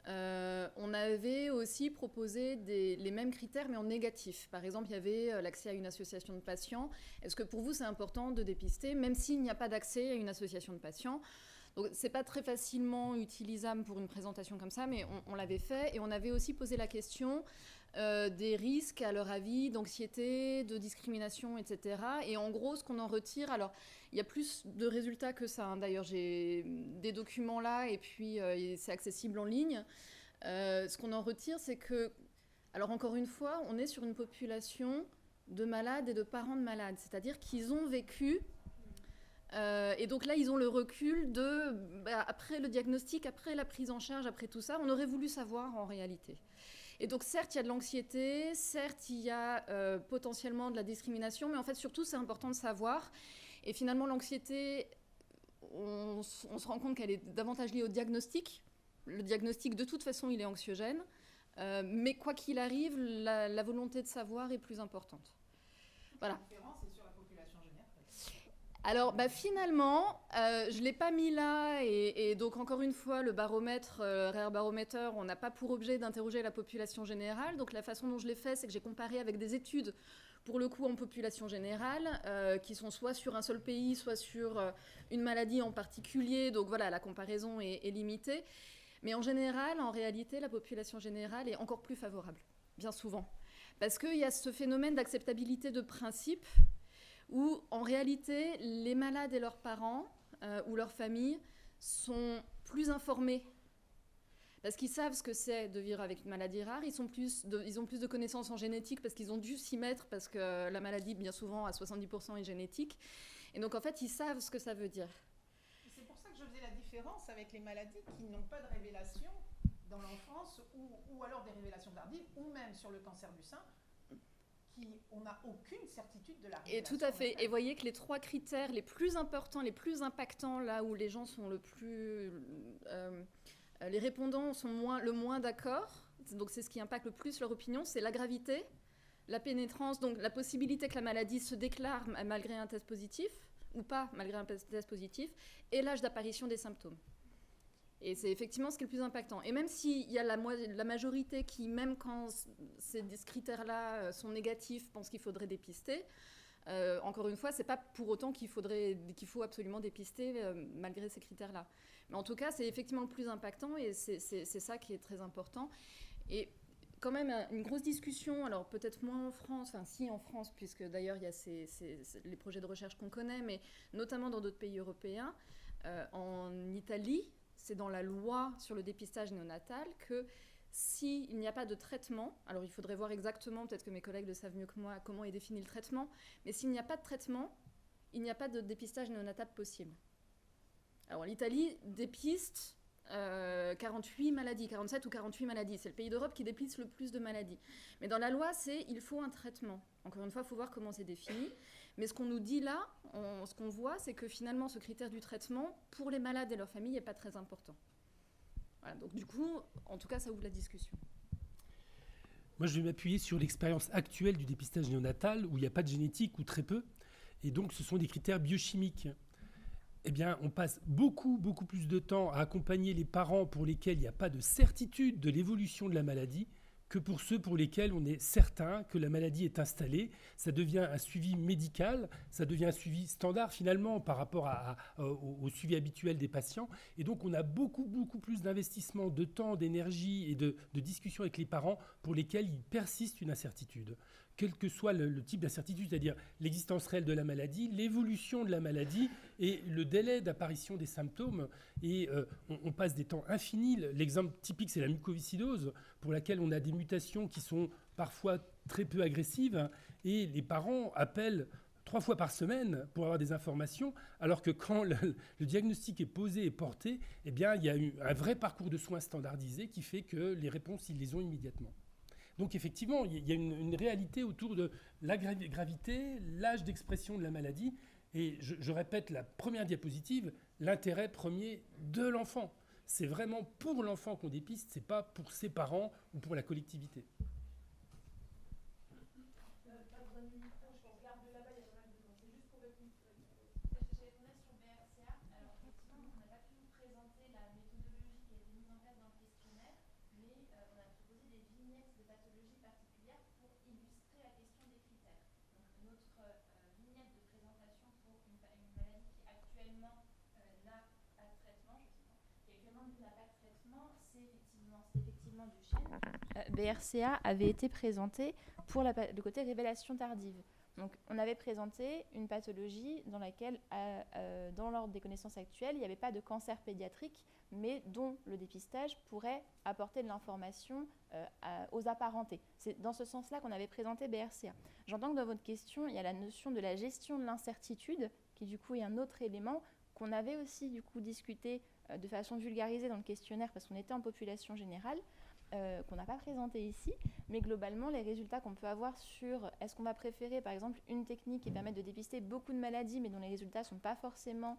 on avait aussi proposé les mêmes critères, mais en négatif. Par exemple, il y avait l'accès à une association de patients. Est-ce que pour vous, c'est important de dépister, même s'il n'y a pas d'accès à une association de patients ? Donc, ce n'est pas très facilement utilisable pour une présentation comme ça, mais on l'avait fait. Et on avait aussi posé la question des risques, à leur avis, d'anxiété, de discrimination, etc. Et en gros, ce qu'on en retire... Alors, il y a plus de résultats que ça, hein. D'ailleurs, j'ai des documents là, et puis c'est accessible en ligne. Ce qu'on en retire, c'est que... Alors, encore une fois, on est sur une population de malades et de parents de malades. C'est-à-dire qu'ils ont vécu... et donc là, ils ont le recul après le diagnostic, après la prise en charge, après tout ça, on aurait voulu savoir en réalité. Et donc certes, il y a de l'anxiété, certes, il y a potentiellement de la discrimination, mais en fait, surtout, c'est important de savoir. Et finalement, l'anxiété, on se rend compte qu'elle est davantage liée au diagnostic. Le diagnostic, de toute façon, il est anxiogène. Mais quoi qu'il arrive, la volonté de savoir est plus importante. Voilà. Alors finalement, je ne l'ai pas mis là et donc encore une fois, le baromètre, Rare Barometer, on n'a pas pour objet d'interroger la population générale. Donc la façon dont je l'ai fait, c'est que j'ai comparé avec des études, pour le coup en population générale, qui sont soit sur un seul pays, soit sur une maladie en particulier. Donc voilà, la comparaison est limitée. Mais en général, en réalité, la population générale est encore plus favorable, bien souvent. Parce qu'il y a ce phénomène d'acceptabilité de principe, où en réalité, les malades et leurs parents ou leurs familles sont plus informés. Parce qu'ils savent ce que c'est de vivre avec une maladie rare, ils ont plus de connaissances en génétique parce qu'ils ont dû s'y mettre, parce que la maladie, bien souvent, à 70% est génétique. Et donc, en fait, ils savent ce que ça veut dire. C'est pour ça que je faisais la différence avec les maladies qui n'ont pas de révélation dans l'enfance, ou alors des révélations tardives, ou même sur le cancer du sein, on n'a aucune certitude de la révélation. Et tout à fait. Et voyez que les 3 critères les plus importants, les plus impactants, là où les gens sont le plus... les répondants sont le moins d'accord, donc c'est ce qui impacte le plus leur opinion, c'est la gravité, la pénétrance, donc la possibilité que la maladie se déclare malgré un test positif, ou pas malgré un test positif, et l'âge d'apparition des symptômes. Et c'est effectivement ce qui est le plus impactant. Et même s'il y a la majorité qui, même quand ces critères-là sont négatifs, pense qu'il faudrait dépister, encore une fois, ce n'est pas pour autant qu'il faut absolument dépister malgré ces critères-là. Mais en tout cas, c'est effectivement le plus impactant et c'est ça qui est très important. Et quand même, une grosse discussion, alors peut-être moins en France, enfin si en France, puisque d'ailleurs il y a les projets de recherche qu'on connaît, mais notamment dans d'autres pays européens. En Italie, c'est dans la loi sur le dépistage néonatal que s'il n'y a pas de traitement, alors il faudrait voir exactement, peut-être que mes collègues le savent mieux que moi, comment est défini le traitement, mais s'il n'y a pas de traitement, il n'y a pas de dépistage néonatal possible. Alors l'Italie dépiste 48 maladies, 47 ou 48 maladies. C'est le pays d'Europe qui dépiste le plus de maladies. Mais dans la loi, il faut un traitement. Encore une fois, il faut voir comment c'est défini. Mais ce qu'on nous dit là, ce qu'on voit, c'est que finalement, ce critère du traitement, pour les malades et leurs familles, n'est pas très important. Voilà, donc du coup, en tout cas, ça ouvre la discussion. Moi, je vais m'appuyer sur l'expérience actuelle du dépistage néonatal, où il n'y a pas de génétique ou très peu. Et donc, ce sont des critères biochimiques. Eh bien, on passe beaucoup plus de temps à accompagner les parents pour lesquels il n'y a pas de certitude de l'évolution de la maladie que pour ceux pour lesquels on est certain que la maladie est installée. Ça devient un suivi médical, ça devient un suivi standard finalement par rapport au suivi habituel des patients. Et donc, on a beaucoup plus d'investissement de temps, d'énergie et de discussion avec les parents pour lesquels il persiste une incertitude. Quel que soit le type d'incertitude, c'est-à-dire l'existence réelle de la maladie, l'évolution de la maladie et le délai d'apparition des symptômes. Et on passe des temps infinis. L'exemple typique, c'est la mucoviscidose, pour laquelle on a des mutations qui sont parfois très peu agressives. Et les parents appellent 3 fois par semaine pour avoir des informations, alors que quand le diagnostic est posé et porté, eh bien, il y a un vrai parcours de soins standardisé qui fait que les réponses, ils les ont immédiatement. Donc effectivement, il y a une réalité autour de la gravité, l'âge d'expression de la maladie. Et je répète la première diapositive, l'intérêt premier de l'enfant. C'est vraiment pour l'enfant qu'on dépiste, ce n'est pas pour ses parents ou pour la collectivité. BRCA avait été présenté pour le côté révélation tardive. Donc, on avait présenté une pathologie dans laquelle, dans l'ordre des connaissances actuelles, il n'y avait pas de cancer pédiatrique, mais dont le dépistage pourrait apporter de l'information aux apparentés. C'est dans ce sens-là qu'on avait présenté BRCA. J'entends que dans votre question, il y a la notion de la gestion de l'incertitude, qui du coup est un autre élément qu'on avait aussi du coup discuté de façon vulgarisée dans le questionnaire parce qu'on était en population générale. Qu'on n'a pas présenté ici, mais globalement, les résultats qu'on peut avoir sur est-ce qu'on va préférer, par exemple, une technique qui permet de dépister beaucoup de maladies, mais dont les résultats ne sont pas forcément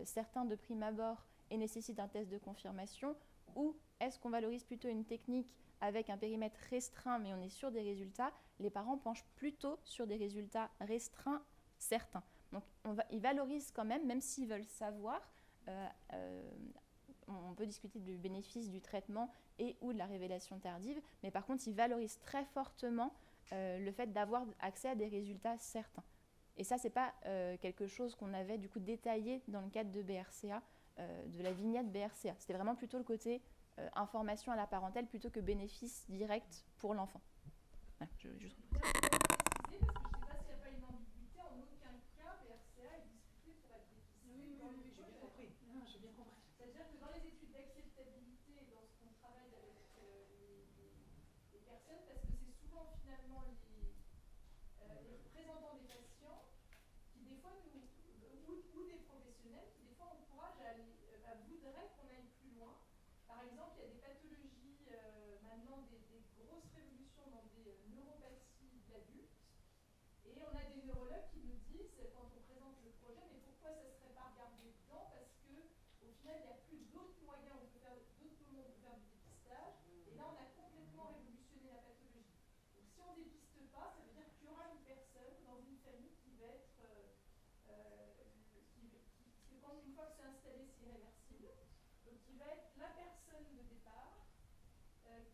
certains de prime abord et nécessitent un test de confirmation, ou est-ce qu'on valorise plutôt une technique avec un périmètre restreint, mais on est sur des résultats, les parents penchent plutôt sur des résultats restreints certains. Donc, ils valorisent quand même s'ils veulent savoir. On peut discuter du bénéfice du traitement et ou de la révélation tardive, mais par contre, ils valorisent très fortement le fait d'avoir accès à des résultats certains. Et ça, ce n'est pas quelque chose qu'on avait du coup détaillé dans le cadre de BRCA, de la vignette BRCA. C'était vraiment plutôt le côté information à la parentèle plutôt que bénéfice direct pour l'enfant. Voilà, je juste... Par exemple, il y a des pathologies maintenant des grosses révolutions dans des neuropathies d'adultes. Et on a des neurologues qui nous disent, quand on présente le projet, mais pourquoi ça ne serait pas regardé dedans? Parce qu'au final, il n'y a plus d'autres moyens, d'autres moments pour faire du dépistage. Et là, on a complètement révolutionné la pathologie. Donc si on ne dépiste pas, ça veut dire qu'il y aura une personne dans une famille qui va être... une fois que c'est installé, c'est irréversible. Donc qui va être la personne de départ,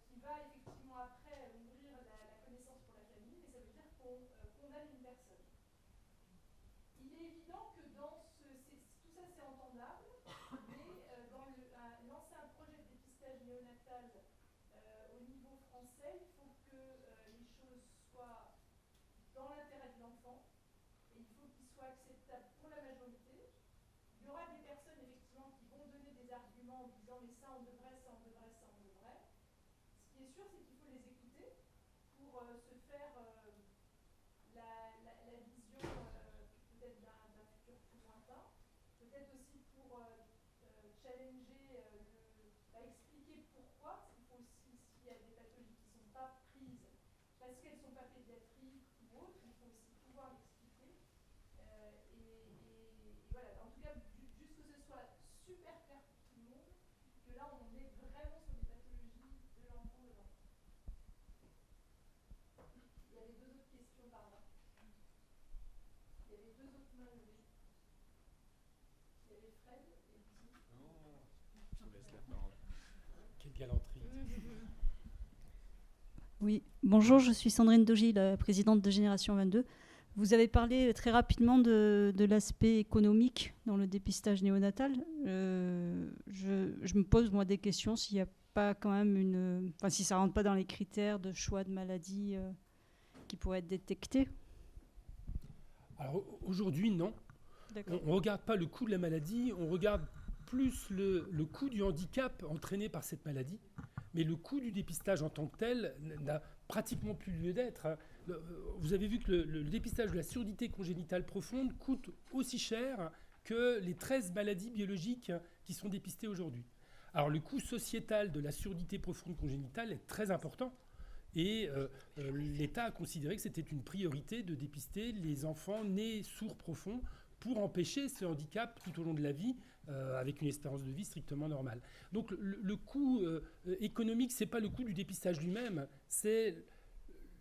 qui va effectivement après ouvrir la connaissance pour la famille, mais ça veut dire qu'on condamne une personne. Il est évident que tout ça c'est entendable, mais lancer un projet de dépistage néonatal au niveau français, il faut que les choses soient dans l'intérêt de l'enfant, et il faut qu'ils soient acceptables pour la majorité. Il y aura des personnes effectivement qui vont donner des arguments en disant mais ça on devrait, ça on devrait, ça on devrait. Ce qui est sûr, c'est qu'il faut les écouter pour se faire la vision peut-être d'un futur plus lointain, peut-être aussi pour challenger, expliquer pourquoi. Il faut aussi, s'il y a des pathologies qui ne sont pas prises parce qu'elles ne sont pas pédiatriques ou autres, il faut aussi pouvoir l'expliquer. Et voilà, en tout cas, juste que ce soit super clair pour tout le monde, que là on est vraiment sur des pathologies de l'enfant dedans. Il y avait deux autres questions par là. Il y avait deux autres mains levées. Il y avait Fred et puis... Je vous laisse la parole. Quelle galanterie. Oui, bonjour, je suis Sandrine Dogy, la présidente de Génération 22. Vous avez parlé très rapidement de l'aspect économique dans le dépistage néonatal. Je me pose, moi, des questions s'il n'y a pas quand même si ça ne rentre pas dans les critères de choix de maladies qui pourraient être détectés. Alors aujourd'hui, non. On ne regarde pas le coût de la maladie, on regarde plus le coût du handicap entraîné par cette maladie. Mais le coût du dépistage en tant que tel n'a pratiquement plus lieu d'être. Vous avez vu que le dépistage de la surdité congénitale profonde coûte aussi cher que les 13 maladies biologiques qui sont dépistées aujourd'hui. Alors le coût sociétal de la surdité profonde congénitale est très important. Et l'État a considéré que c'était une priorité de dépister les enfants nés sourds profonds pour empêcher ce handicap tout au long de la vie avec une espérance de vie strictement normale. Donc le coût économique, ce n'est pas le coût du dépistage lui-même, c'est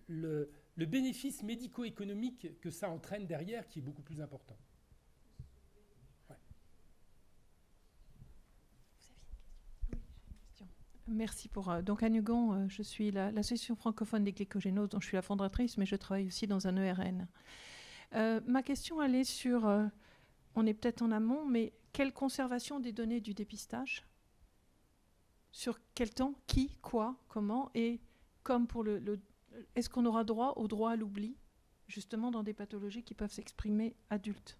le bénéfice médico-économique que ça entraîne derrière qui est beaucoup plus important. Ouais. Merci pour... donc Anne Hugon, je suis l'association francophone des glycogénoses, dont je suis la fondatrice, mais je travaille aussi dans un ERN. Ma question, elle est sur... on est peut-être en amont, mais quelle conservation des données du dépistage? Sur quel temps? Qui? Quoi? Comment? Et comme pour est-ce qu'on aura droit au droit à l'oubli, justement dans des pathologies qui peuvent s'exprimer adultes?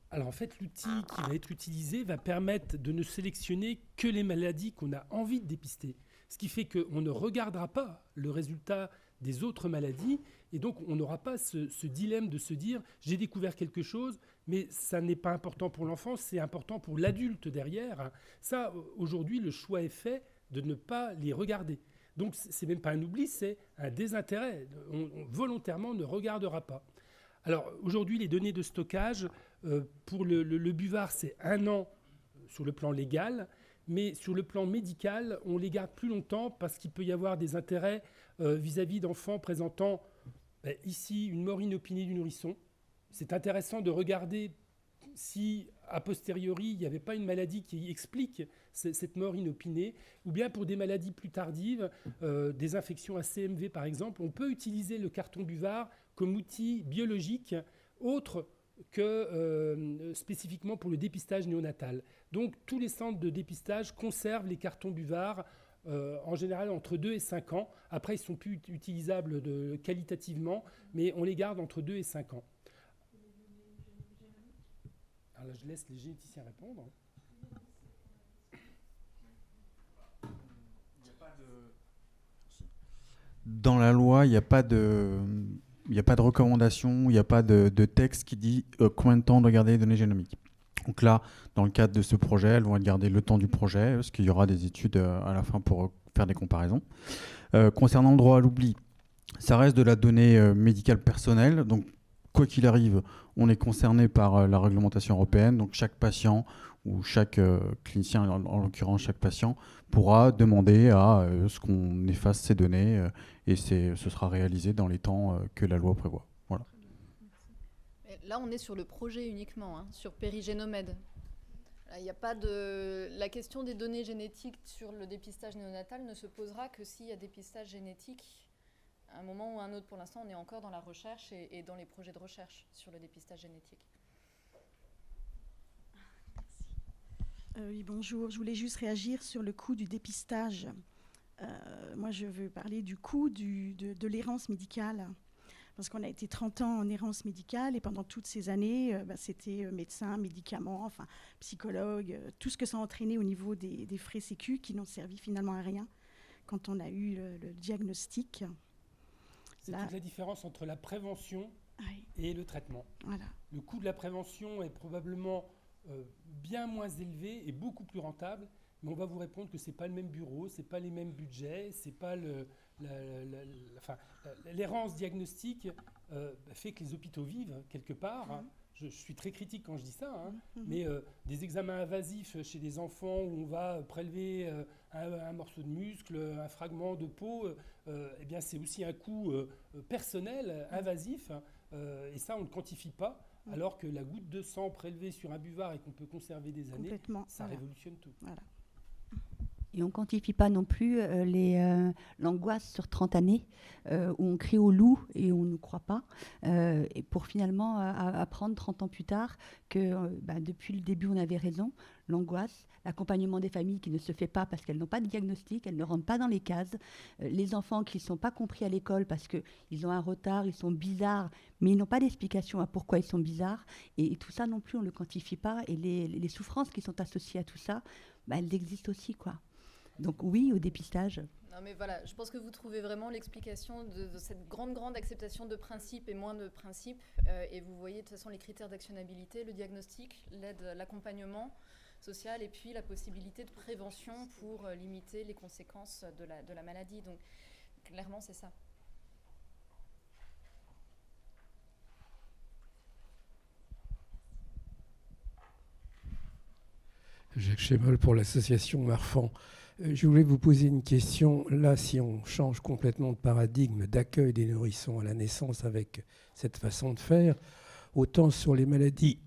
Alors en fait, l'outil qui va être utilisé va permettre de ne sélectionner que les maladies qu'on a envie de dépister. Ce qui fait qu'on ne regardera pas le résultat des autres maladies et donc on n'aura pas ce dilemme de se dire j'ai découvert quelque chose mais ça n'est pas important pour l'enfant, c'est important pour l'adulte derrière. Ça, aujourd'hui, le choix est fait de ne pas les regarder. Donc c'est même pas un oubli, c'est un désintérêt. On volontairement ne regardera pas. Alors aujourd'hui, les données de stockage, pour le buvard, c'est 1 an sur le plan légal, mais sur le plan médical, on les garde plus longtemps parce qu'il peut y avoir des intérêts vis-à-vis d'enfants présentant ici une mort inopinée du nourrisson. C'est intéressant de regarder si, a posteriori, il n'y avait pas une maladie qui explique cette mort inopinée, ou bien pour des maladies plus tardives, des infections à CMV par exemple, on peut utiliser le carton buvard comme outil biologique autre que spécifiquement pour le dépistage néonatal. Donc tous les centres de dépistage conservent les cartons buvards en général entre 2 et 5 ans. Après, ils ne sont plus utilisables qualitativement, mais on les garde entre 2 et 5 ans. Alors là, je laisse les généticiens répondre. Dans la loi, il n'y a pas de recommandation, il n'y a pas de texte qui dit combien de temps de regarder les données génomiques. Donc là, dans le cadre de ce projet, elles vont être gardées le temps du projet, parce qu'il y aura des études à la fin pour faire des comparaisons. Concernant le droit à l'oubli, ça reste de la donnée médicale personnelle. Donc, quoi qu'il arrive, on est concerné par la réglementation européenne. Donc, chaque patient ou chaque clinicien, en l'occurrence chaque patient, pourra demander à ce qu'on efface ces données et ce sera réalisé dans les temps que la loi prévoit. Voilà. Là, on est sur le projet uniquement, hein, sur Périgénomède. Il n'y a pas de... La question des données génétiques sur le dépistage néonatal ne se posera que s'il y a dépistage génétique à un moment ou à un autre. Pour l'instant, on est encore dans la recherche et dans les projets de recherche sur le dépistage génétique. Oui, bonjour. Je voulais juste réagir sur le coût du dépistage. Moi, je veux parler du coût de l'errance médicale. Parce qu'on a été 30 ans en errance médicale et pendant toutes ces années, c'était médecins, médicaments, enfin, psychologues, tout ce que ça a entraîné au niveau des frais sécu qui n'ont servi finalement à rien quand on a eu le diagnostic. C'est toute la différence entre la prévention et le traitement. Voilà. Le coût de la prévention est probablement bien moins élevé et beaucoup plus rentable, mais on va vous répondre que ce n'est pas le même bureau, ce n'est pas les mêmes budgets, c'est pas l'errance diagnostique fait que les hôpitaux vivent quelque part. Hein. Je suis très critique quand je dis ça, hein, mais des examens invasifs chez des enfants où on va prélever un morceau de muscle, un fragment de peau, eh bien c'est aussi un coût personnel, invasif, et ça on ne le quantifie pas, alors que la goutte de sang prélevée sur un buvard et qu'on peut conserver des années, ça révolutionne tout. Voilà. Et on ne quantifie pas non plus l'angoisse sur 30 années où on crie au loup et on ne croit pas. Et pour finalement apprendre 30 ans plus tard que depuis le début, on avait raison. L'angoisse, l'accompagnement des familles qui ne se fait pas parce qu'elles n'ont pas de diagnostic, elles ne rentrent pas dans les cases. Les enfants qui ne sont pas compris à l'école parce qu'ils ont un retard, ils sont bizarres, mais ils n'ont pas d'explication à pourquoi ils sont bizarres. Et tout ça non plus, on ne le quantifie pas. Et les souffrances qui sont associées à tout ça, elles existent aussi, quoi. Donc oui, au dépistage. Non mais voilà, je pense que vous trouvez vraiment l'explication de cette grande acceptation de principe et moins de principe. Et vous voyez de toute façon les critères d'actionnabilité, le diagnostic, l'aide, l'accompagnement social et puis la possibilité de prévention pour limiter les conséquences de la maladie. Donc clairement, c'est ça. Jacques Chémol pour l'association Marfan. Je voulais vous poser une question. Là, si on change complètement de paradigme d'accueil des nourrissons à la naissance avec cette façon de faire, autant sur les maladies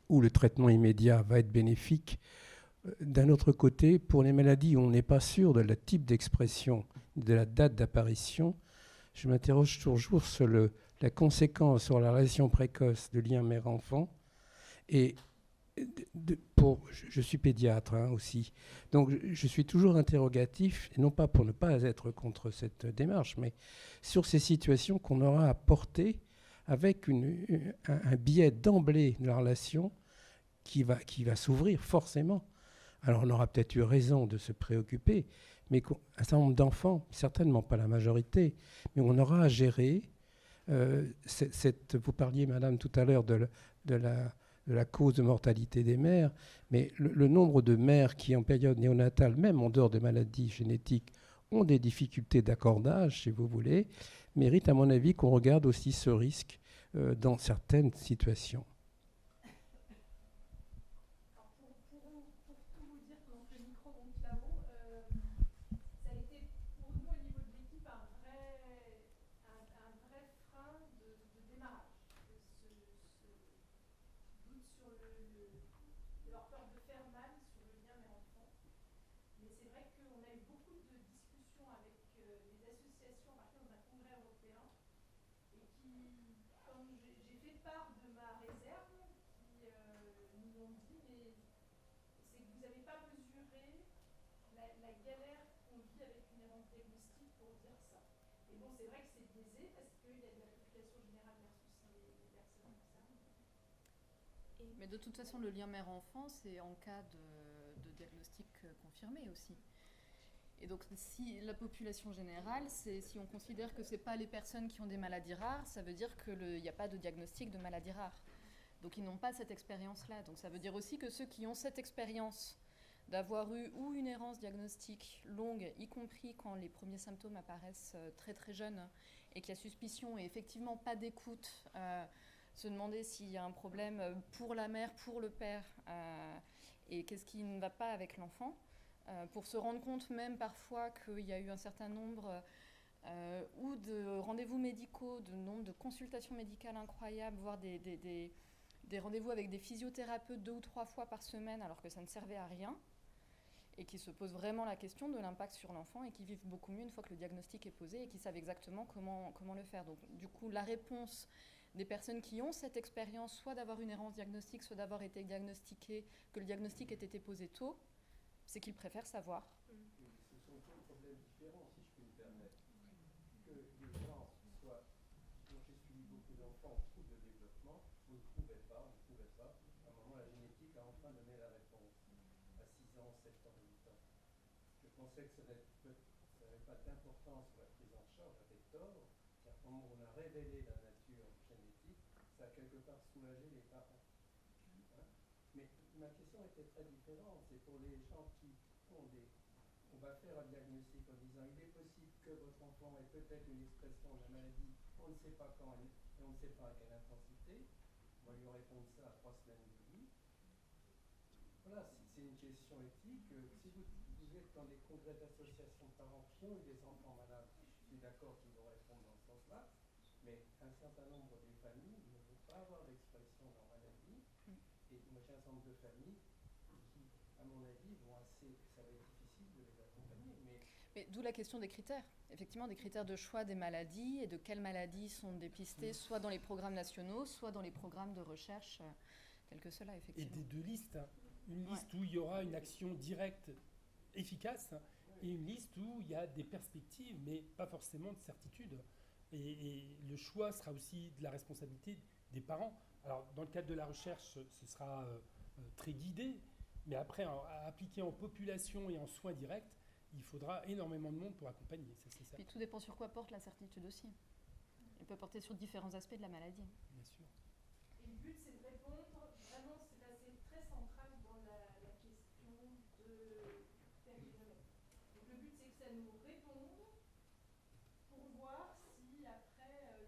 où le traitement immédiat va être bénéfique, d'un autre côté, pour les maladies où on n'est pas sûr de la type d'expression, de la date d'apparition, je m'interroge toujours sur la conséquence sur la relation précoce de lien mère-enfant. Et je suis pédiatre aussi, donc je suis toujours interrogatif, et non pas pour ne pas être contre cette démarche, mais sur ces situations qu'on aura à porter avec un biais d'emblée de la relation qui va s'ouvrir forcément. Alors on aura peut-être eu raison de se préoccuper, mais un certain nombre d'enfants, certainement pas la majorité, mais on aura à gérer vous parliez, madame, tout à l'heure de la cause de mortalité des mères, mais le nombre de mères qui, en période néonatale, même en dehors des maladies génétiques, ont des difficultés d'accordage, si vous voulez, mérite, à mon avis, qu'on regarde aussi ce risque dans certaines situations. Mais de toute façon, le lien mère-enfant, c'est en cas de diagnostic confirmé aussi. Et donc, si la population générale, si on considère que ce n'est pas les personnes qui ont des maladies rares, ça veut dire qu'il n'y a pas de diagnostic de maladies rares. Donc ils n'ont pas cette expérience-là. Donc ça veut dire aussi que ceux qui ont cette expérience d'avoir eu ou une errance diagnostique longue, y compris quand les premiers symptômes apparaissent très très jeunes et qu'il y a suspicion et effectivement pas d'écoute, se demander s'il y a un problème pour la mère, pour le père, et qu'est-ce qui ne va pas avec l'enfant, pour se rendre compte même parfois qu'il y a eu un certain nombre ou de rendez-vous médicaux, de nombre de consultations médicales incroyables, voire des rendez-vous avec des physiothérapeutes 2 ou 3 fois par semaine alors que ça ne servait à rien, et qui se posent vraiment la question de l'impact sur l'enfant et qui vivent beaucoup mieux une fois que le diagnostic est posé et qui savent exactement comment le faire. Donc du coup, la réponse des personnes qui ont cette expérience, soit d'avoir une errance diagnostique, soit d'avoir été diagnostiquées, que le diagnostic ait été posé tôt, c'est qu'ils préfèrent savoir. Ce sont deux problèmes différents, si je puis me permettre. Que les gens soient... Moi, j'ai suivi beaucoup d'enfants en cours de développement, vous ne trouvez pas. À un moment, la génétique a enfin donné la réponse. À 6 ans, 7 ans, 8 ans. Je pensais que ça n'avait pas d'importance pour la prise en charge, avec tort. Car quand on a révélé la nature génétique, ça a quelque part soulagé les parents. Hein? Mais ma question était très différente. C'est pour les gens qui ont des... On va faire un diagnostic en disant il est possible que votre enfant ait peut-être une expression de la maladie, on ne sait pas quand et on ne sait pas à quelle intensité. On va lui répondre ça à 3 semaines de vie. Voilà, c'est une question éthique. Si vous êtes dans des congrès d'associations de parents qui ont eu des enfants malades, je suis d'accord qu'ils vont répondre dans ce sens-là, mais un certain nombre des familles ne vont pas avoir d'expression de leur maladie. Et moi j'ai un certain nombre de familles qui, à mon avis, ça va être difficile de les accompagner. Mais d'où la question des critères. Effectivement, des critères de choix des maladies et de quelles maladies sont dépistées, soit dans les programmes nationaux, soit dans les programmes de recherche tels que ceux-là, effectivement. Et des 2 listes. Une liste où il y aura une action directe efficace et une liste où il y a des perspectives, mais pas forcément de certitude. Et le choix sera aussi de la responsabilité des parents. Alors, dans le cadre de la recherche, ce sera très guidé, mais après, à appliquer en population et en soins directs, il faudra énormément de monde pour accompagner. Ça. Et tout dépend sur quoi porte la certitude aussi. Elle peut porter sur différents aspects de la maladie. Bien sûr. Et le but, c'est de répondre, vraiment, c'est très central dans la question de périmètre. Donc le but, c'est que ça nous réponde pour voir si après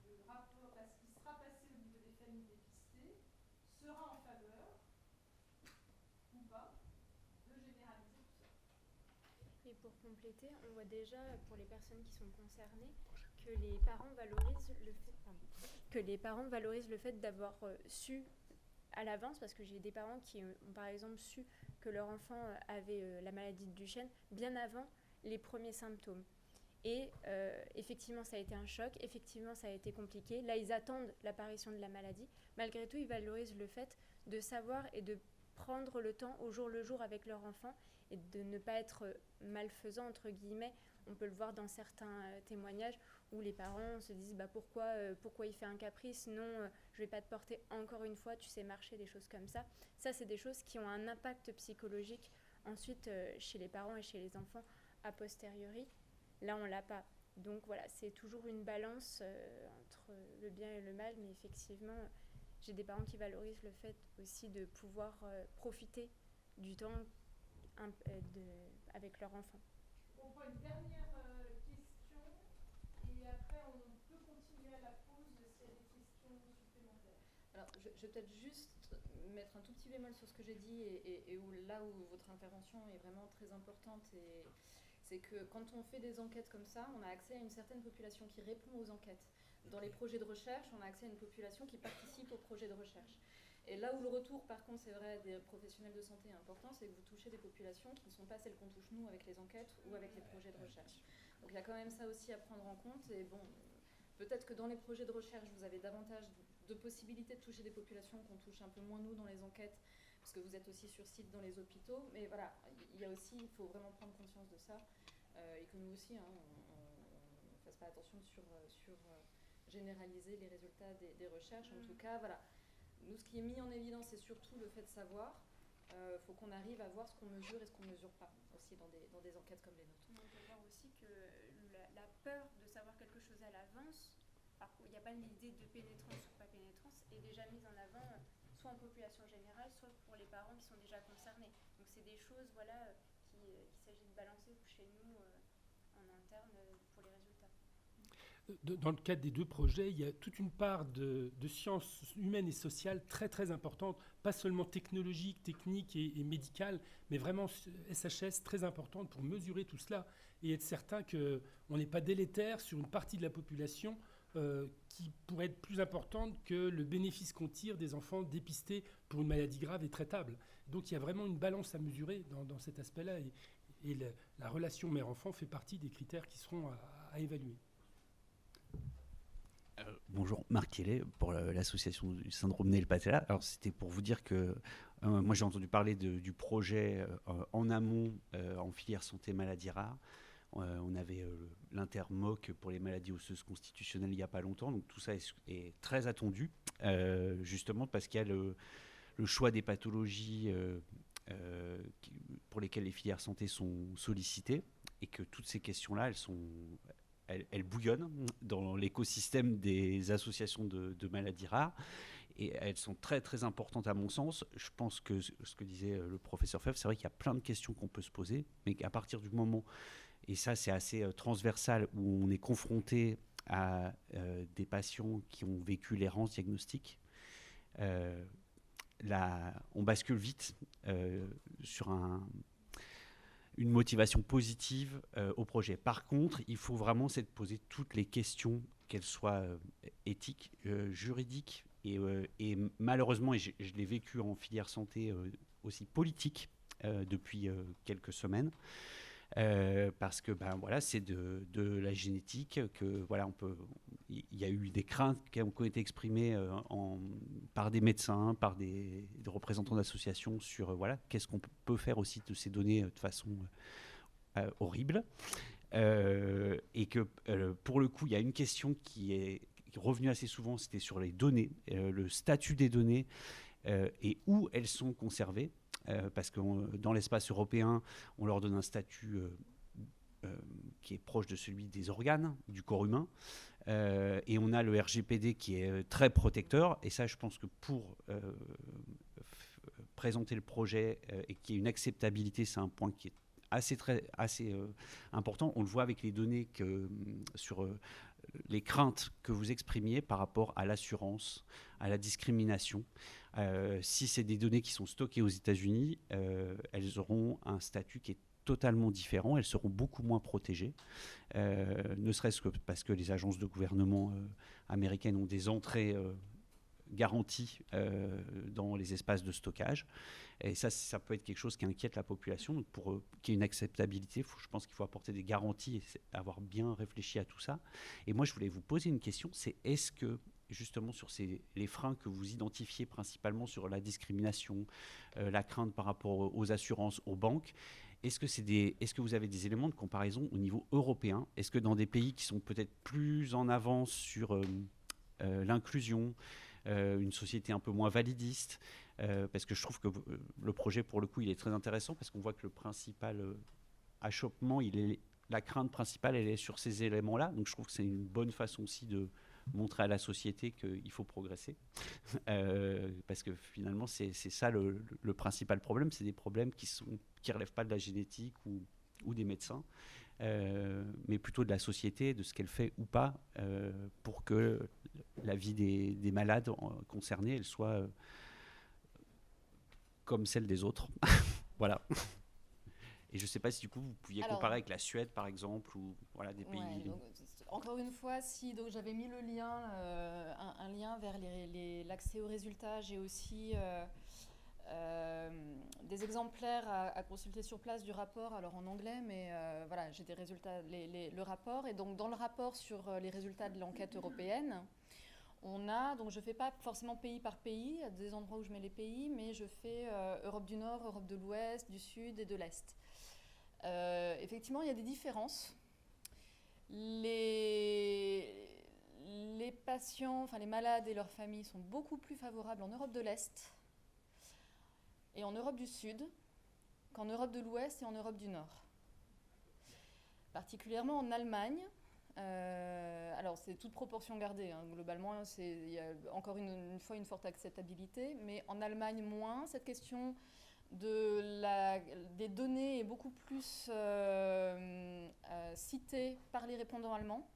le rapport à ce qui sera passé au niveau des familles dépistées sera en faveur ou pas de généraliser tout ça. Et pour compléter, on voit déjà pour les personnes qui sont concernées que les parents valorisent le fait d'avoir su à l'avance, parce que j'ai des parents qui ont par exemple su que leur enfant avait la maladie de Duchenne bien avant les premiers symptômes. Et effectivement, ça a été un choc, effectivement, ça a été compliqué. Là, ils attendent l'apparition de la maladie. Malgré tout, ils valorisent le fait de savoir et de prendre le temps au jour le jour avec leur enfant et de ne pas être malfaisant, entre guillemets. On peut le voir dans certains témoignages où les parents se disent pourquoi il fait un caprice, non, je vais pas te porter encore une fois, tu sais marcher, des choses comme ça. Ça, c'est des choses qui ont un impact psychologique ensuite chez les parents et chez les enfants a posteriori. Là, on l'a pas. Donc voilà, c'est toujours une balance entre le bien et le mal, mais effectivement, j'ai des parents qui valorisent le fait aussi de pouvoir profiter du temps avec leur enfant. On prend une dernière question et après on peut continuer à la pause s'il y a des questions supplémentaires. Alors, je vais peut-être juste mettre un tout petit bémol sur ce que j'ai dit et là où votre intervention est vraiment très importante. C'est que quand on fait des enquêtes comme ça, on a accès à une certaine population qui répond aux enquêtes. Dans les projets de recherche, on a accès à une population qui participe aux projets de recherche. Et là où le retour, par contre, c'est vrai, des professionnels de santé est important, c'est que vous touchez des populations qui ne sont pas celles qu'on touche nous avec les enquêtes ou avec les projets de recherche. Donc il y a quand même ça aussi à prendre en compte. Et bon, peut-être que dans les projets de recherche, vous avez davantage de possibilités de toucher des populations qu'on touche un peu moins nous dans les enquêtes, parce que vous êtes aussi sur site dans les hôpitaux. Mais voilà, il faut vraiment prendre conscience de ça. Et que nous aussi, on ne fasse pas attention sur généraliser les résultats des recherches. En tout cas, voilà. Nous, ce qui est mis en évidence, c'est surtout le fait de savoir. Faut qu'on arrive à voir ce qu'on mesure et ce qu'on ne mesure pas, aussi dans des enquêtes comme les nôtres. On peut voir aussi que la peur de savoir quelque chose à l'avance, il n'y a pas l'idée de pénétrance ou pas pénétrance, est déjà mise en avant soit en population générale, soit pour les parents qui sont déjà concernés. Donc c'est des choses qu'il s'agit de balancer chez nous en interne pour les résultats. Dans le cadre des deux projets, il y a toute une part de sciences humaines et sociales très très importante, pas seulement technologique, technique et médicale, mais vraiment SHS très importante pour mesurer tout cela et être certain qu'on n'est pas délétère sur une partie de la population qui pourrait être plus importante que le bénéfice qu'on tire des enfants dépistés pour une maladie grave et traitable. Donc il y a vraiment une balance à mesurer dans cet aspect-là et la relation mère-enfant fait partie des critères qui seront à évaluer. Bonjour, Marc Thiellet pour l'association du syndrome Nail-Patella. Alors c'était pour vous dire que moi j'ai entendu parler du projet en amont en filière santé maladies rares. On avait l'intermoc pour les maladies osseuses constitutionnelles il n'y a pas longtemps, donc tout ça est très attendu, justement parce qu'il y a le choix des pathologies pour lesquelles les filières santé sont sollicitées et que toutes ces questions-là, elles bouillonnent dans l'écosystème des associations de maladies rares et elles sont très très importantes à mon sens. Je pense que ce que disait le professeur Fèvre, c'est vrai qu'il y a plein de questions qu'on peut se poser, mais qu'à partir du moment, et ça c'est assez transversal, où on est confronté à des patients qui ont vécu l'errance diagnostique, on bascule vite sur une motivation positive au projet. Par contre, il faut vraiment se poser toutes les questions, qu'elles soient éthiques, juridiques, et malheureusement, et je l'ai vécu en filière santé aussi politique depuis quelques semaines, parce que voilà, c'est de la génétique, que voilà, il y a eu des craintes qui ont été exprimées par des médecins, par des représentants d'associations sur voilà, qu'est-ce qu'on peut faire aussi de ces données de façon horrible, et que pour le coup il y a une question qui est revenue assez souvent, c'était sur les données, le statut des données et où elles sont conservées. Parce que dans l'espace européen, on leur donne un statut qui est proche de celui des organes, du corps humain, et on a le RGPD qui est très protecteur, et ça je pense que pour présenter le projet et qu'il y ait une acceptabilité, c'est un point qui est assez important. On le voit avec les données sur les craintes que vous exprimiez par rapport à l'assurance, à la discrimination. Si c'est des données qui sont stockées aux États-Unis, elles auront un statut qui est totalement différent, elles seront beaucoup moins protégées, ne serait-ce que parce que les agences de gouvernement américaines ont des entrées garanties dans les espaces de stockage. Et ça peut être quelque chose qui inquiète la population. Donc pour qu'il y ait une acceptabilité, je pense qu'il faut apporter des garanties et avoir bien réfléchi à tout ça. Et moi, je voulais vous poser une question, c'est est-ce que justement sur les freins que vous identifiez principalement sur la discrimination, la crainte par rapport aux assurances, aux banques, est-ce que vous avez des éléments de comparaison au niveau européen? Est-ce que dans des pays qui sont peut-être plus en avance sur l'inclusion, une société un peu moins validiste, parce que je trouve que le projet, pour le coup, il est très intéressant parce qu'on voit que le principal achoppement, la crainte principale, elle est sur ces éléments-là. Donc je trouve que c'est une bonne façon aussi de montrer à la société qu'il faut progresser. Parce que finalement, c'est ça le principal problème. C'est des problèmes qui relèvent pas de la génétique ou des médecins, mais plutôt de la société, de ce qu'elle fait ou pas, pour que la vie des malades concernés, elle soit comme celle des autres. Voilà. Et je ne sais pas si du coup vous pouviez comparer avec la Suède par exemple, ou voilà, des pays... Donc, encore une fois, si j'avais mis le lien, un lien vers l'accès aux résultats, j'ai aussi des exemplaires à consulter sur place du rapport, alors en anglais, mais voilà, j'ai des résultats, le rapport. Et donc dans le rapport sur les résultats de l'enquête européenne, donc je ne fais pas forcément pays par pays, il y a des endroits où je mets les pays, mais je fais Europe du Nord, Europe de l'Ouest, du Sud et de l'Est. Effectivement, il y a des différences. Les patients, enfin les malades et leurs familles sont beaucoup plus favorables en Europe de l'Est et en Europe du Sud qu'en Europe de l'Ouest et en Europe du Nord. Particulièrement en Allemagne, Alors, c'est toute proportion gardée. Hein. Globalement, il y a encore une fois une forte acceptabilité, mais en Allemagne, moins. Cette question des données est beaucoup plus citée par les répondants allemands.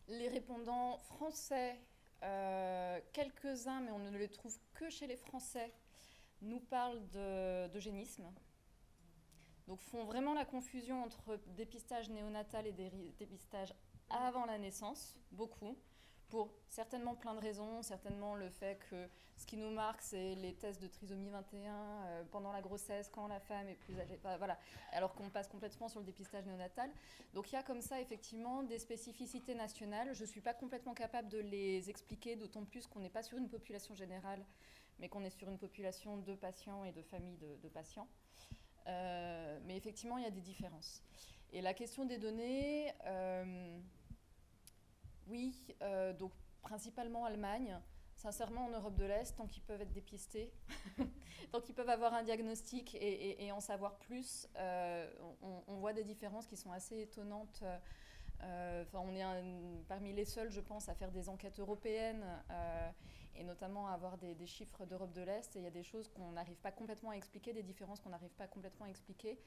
Les répondants français, quelques-uns, mais on ne les trouve que chez les Français, nous parlent d'eugénisme. Donc font vraiment la confusion entre dépistage néonatal et dépistage avant la naissance, beaucoup, pour certainement plein de raisons, certainement le fait que ce qui nous marque, c'est les tests de trisomie 21 pendant la grossesse, quand la femme est plus âgée, voilà, alors qu'on passe complètement sur le dépistage néonatal. Donc il y a comme ça effectivement des spécificités nationales. Je ne suis pas complètement capable de les expliquer, d'autant plus qu'on n'est pas sur une population générale, mais qu'on est sur une population de patients et de familles de patients. Mais effectivement, il y a des différences. Et la question des données, oui, donc principalement Allemagne, sincèrement en Europe de l'Est, tant qu'ils peuvent être dépistés, tant qu'ils peuvent avoir un diagnostic et en savoir plus, on voit des différences qui sont assez étonnantes. On est parmi les seuls, je pense, à faire des enquêtes européennes et notamment à avoir des chiffres d'Europe de l'Est. Et il y a des choses qu'on n'arrive pas complètement à expliquer, des différences qu'on n'arrive pas complètement à expliquer,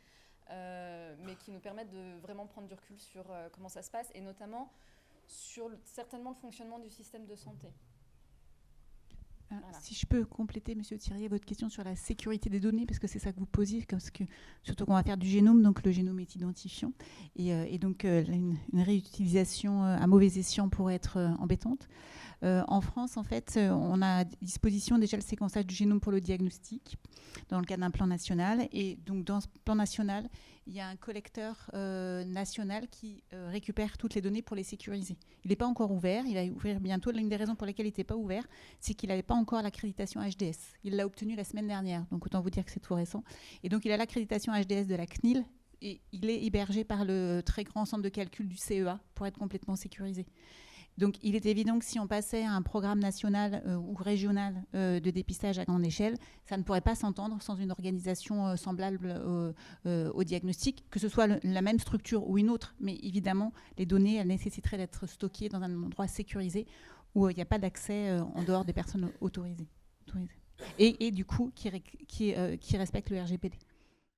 mais qui nous permettent de vraiment prendre du recul sur comment ça se passe, et notamment sur certainement le fonctionnement du système de santé. Voilà. Si je peux compléter, Monsieur Thiriet, votre question sur la sécurité des données, parce que c'est ça que vous posiez, parce que, surtout qu'on va faire du génome, donc le génome est identifiant, et donc une réutilisation à mauvais escient pourrait être embêtante. En France, en fait, on a à disposition déjà le séquençage du génome pour le diagnostic, dans le cadre d'un plan national, et donc dans ce plan national, il y a un collecteur national qui récupère toutes les données pour les sécuriser. Il n'est pas encore ouvert, il va ouvrir bientôt. L'une des raisons pour lesquelles il n'était pas ouvert, c'est qu'il n'avait pas encore l'accréditation HDS. Il l'a obtenue la semaine dernière, donc autant vous dire que c'est tout récent. Et donc il a l'accréditation HDS de la CNIL, et il est hébergé par le très grand centre de calcul du CEA pour être complètement sécurisé. Donc, il est évident que si on passait à un programme national ou régional de dépistage à grande échelle, ça ne pourrait pas s'entendre sans une organisation semblable au diagnostic, que ce soit la même structure ou une autre. Mais évidemment, les données, elles nécessiteraient d'être stockées dans un endroit sécurisé où il n'y a pas d'accès en dehors des personnes autorisées. Et du coup, qui respecte le RGPD.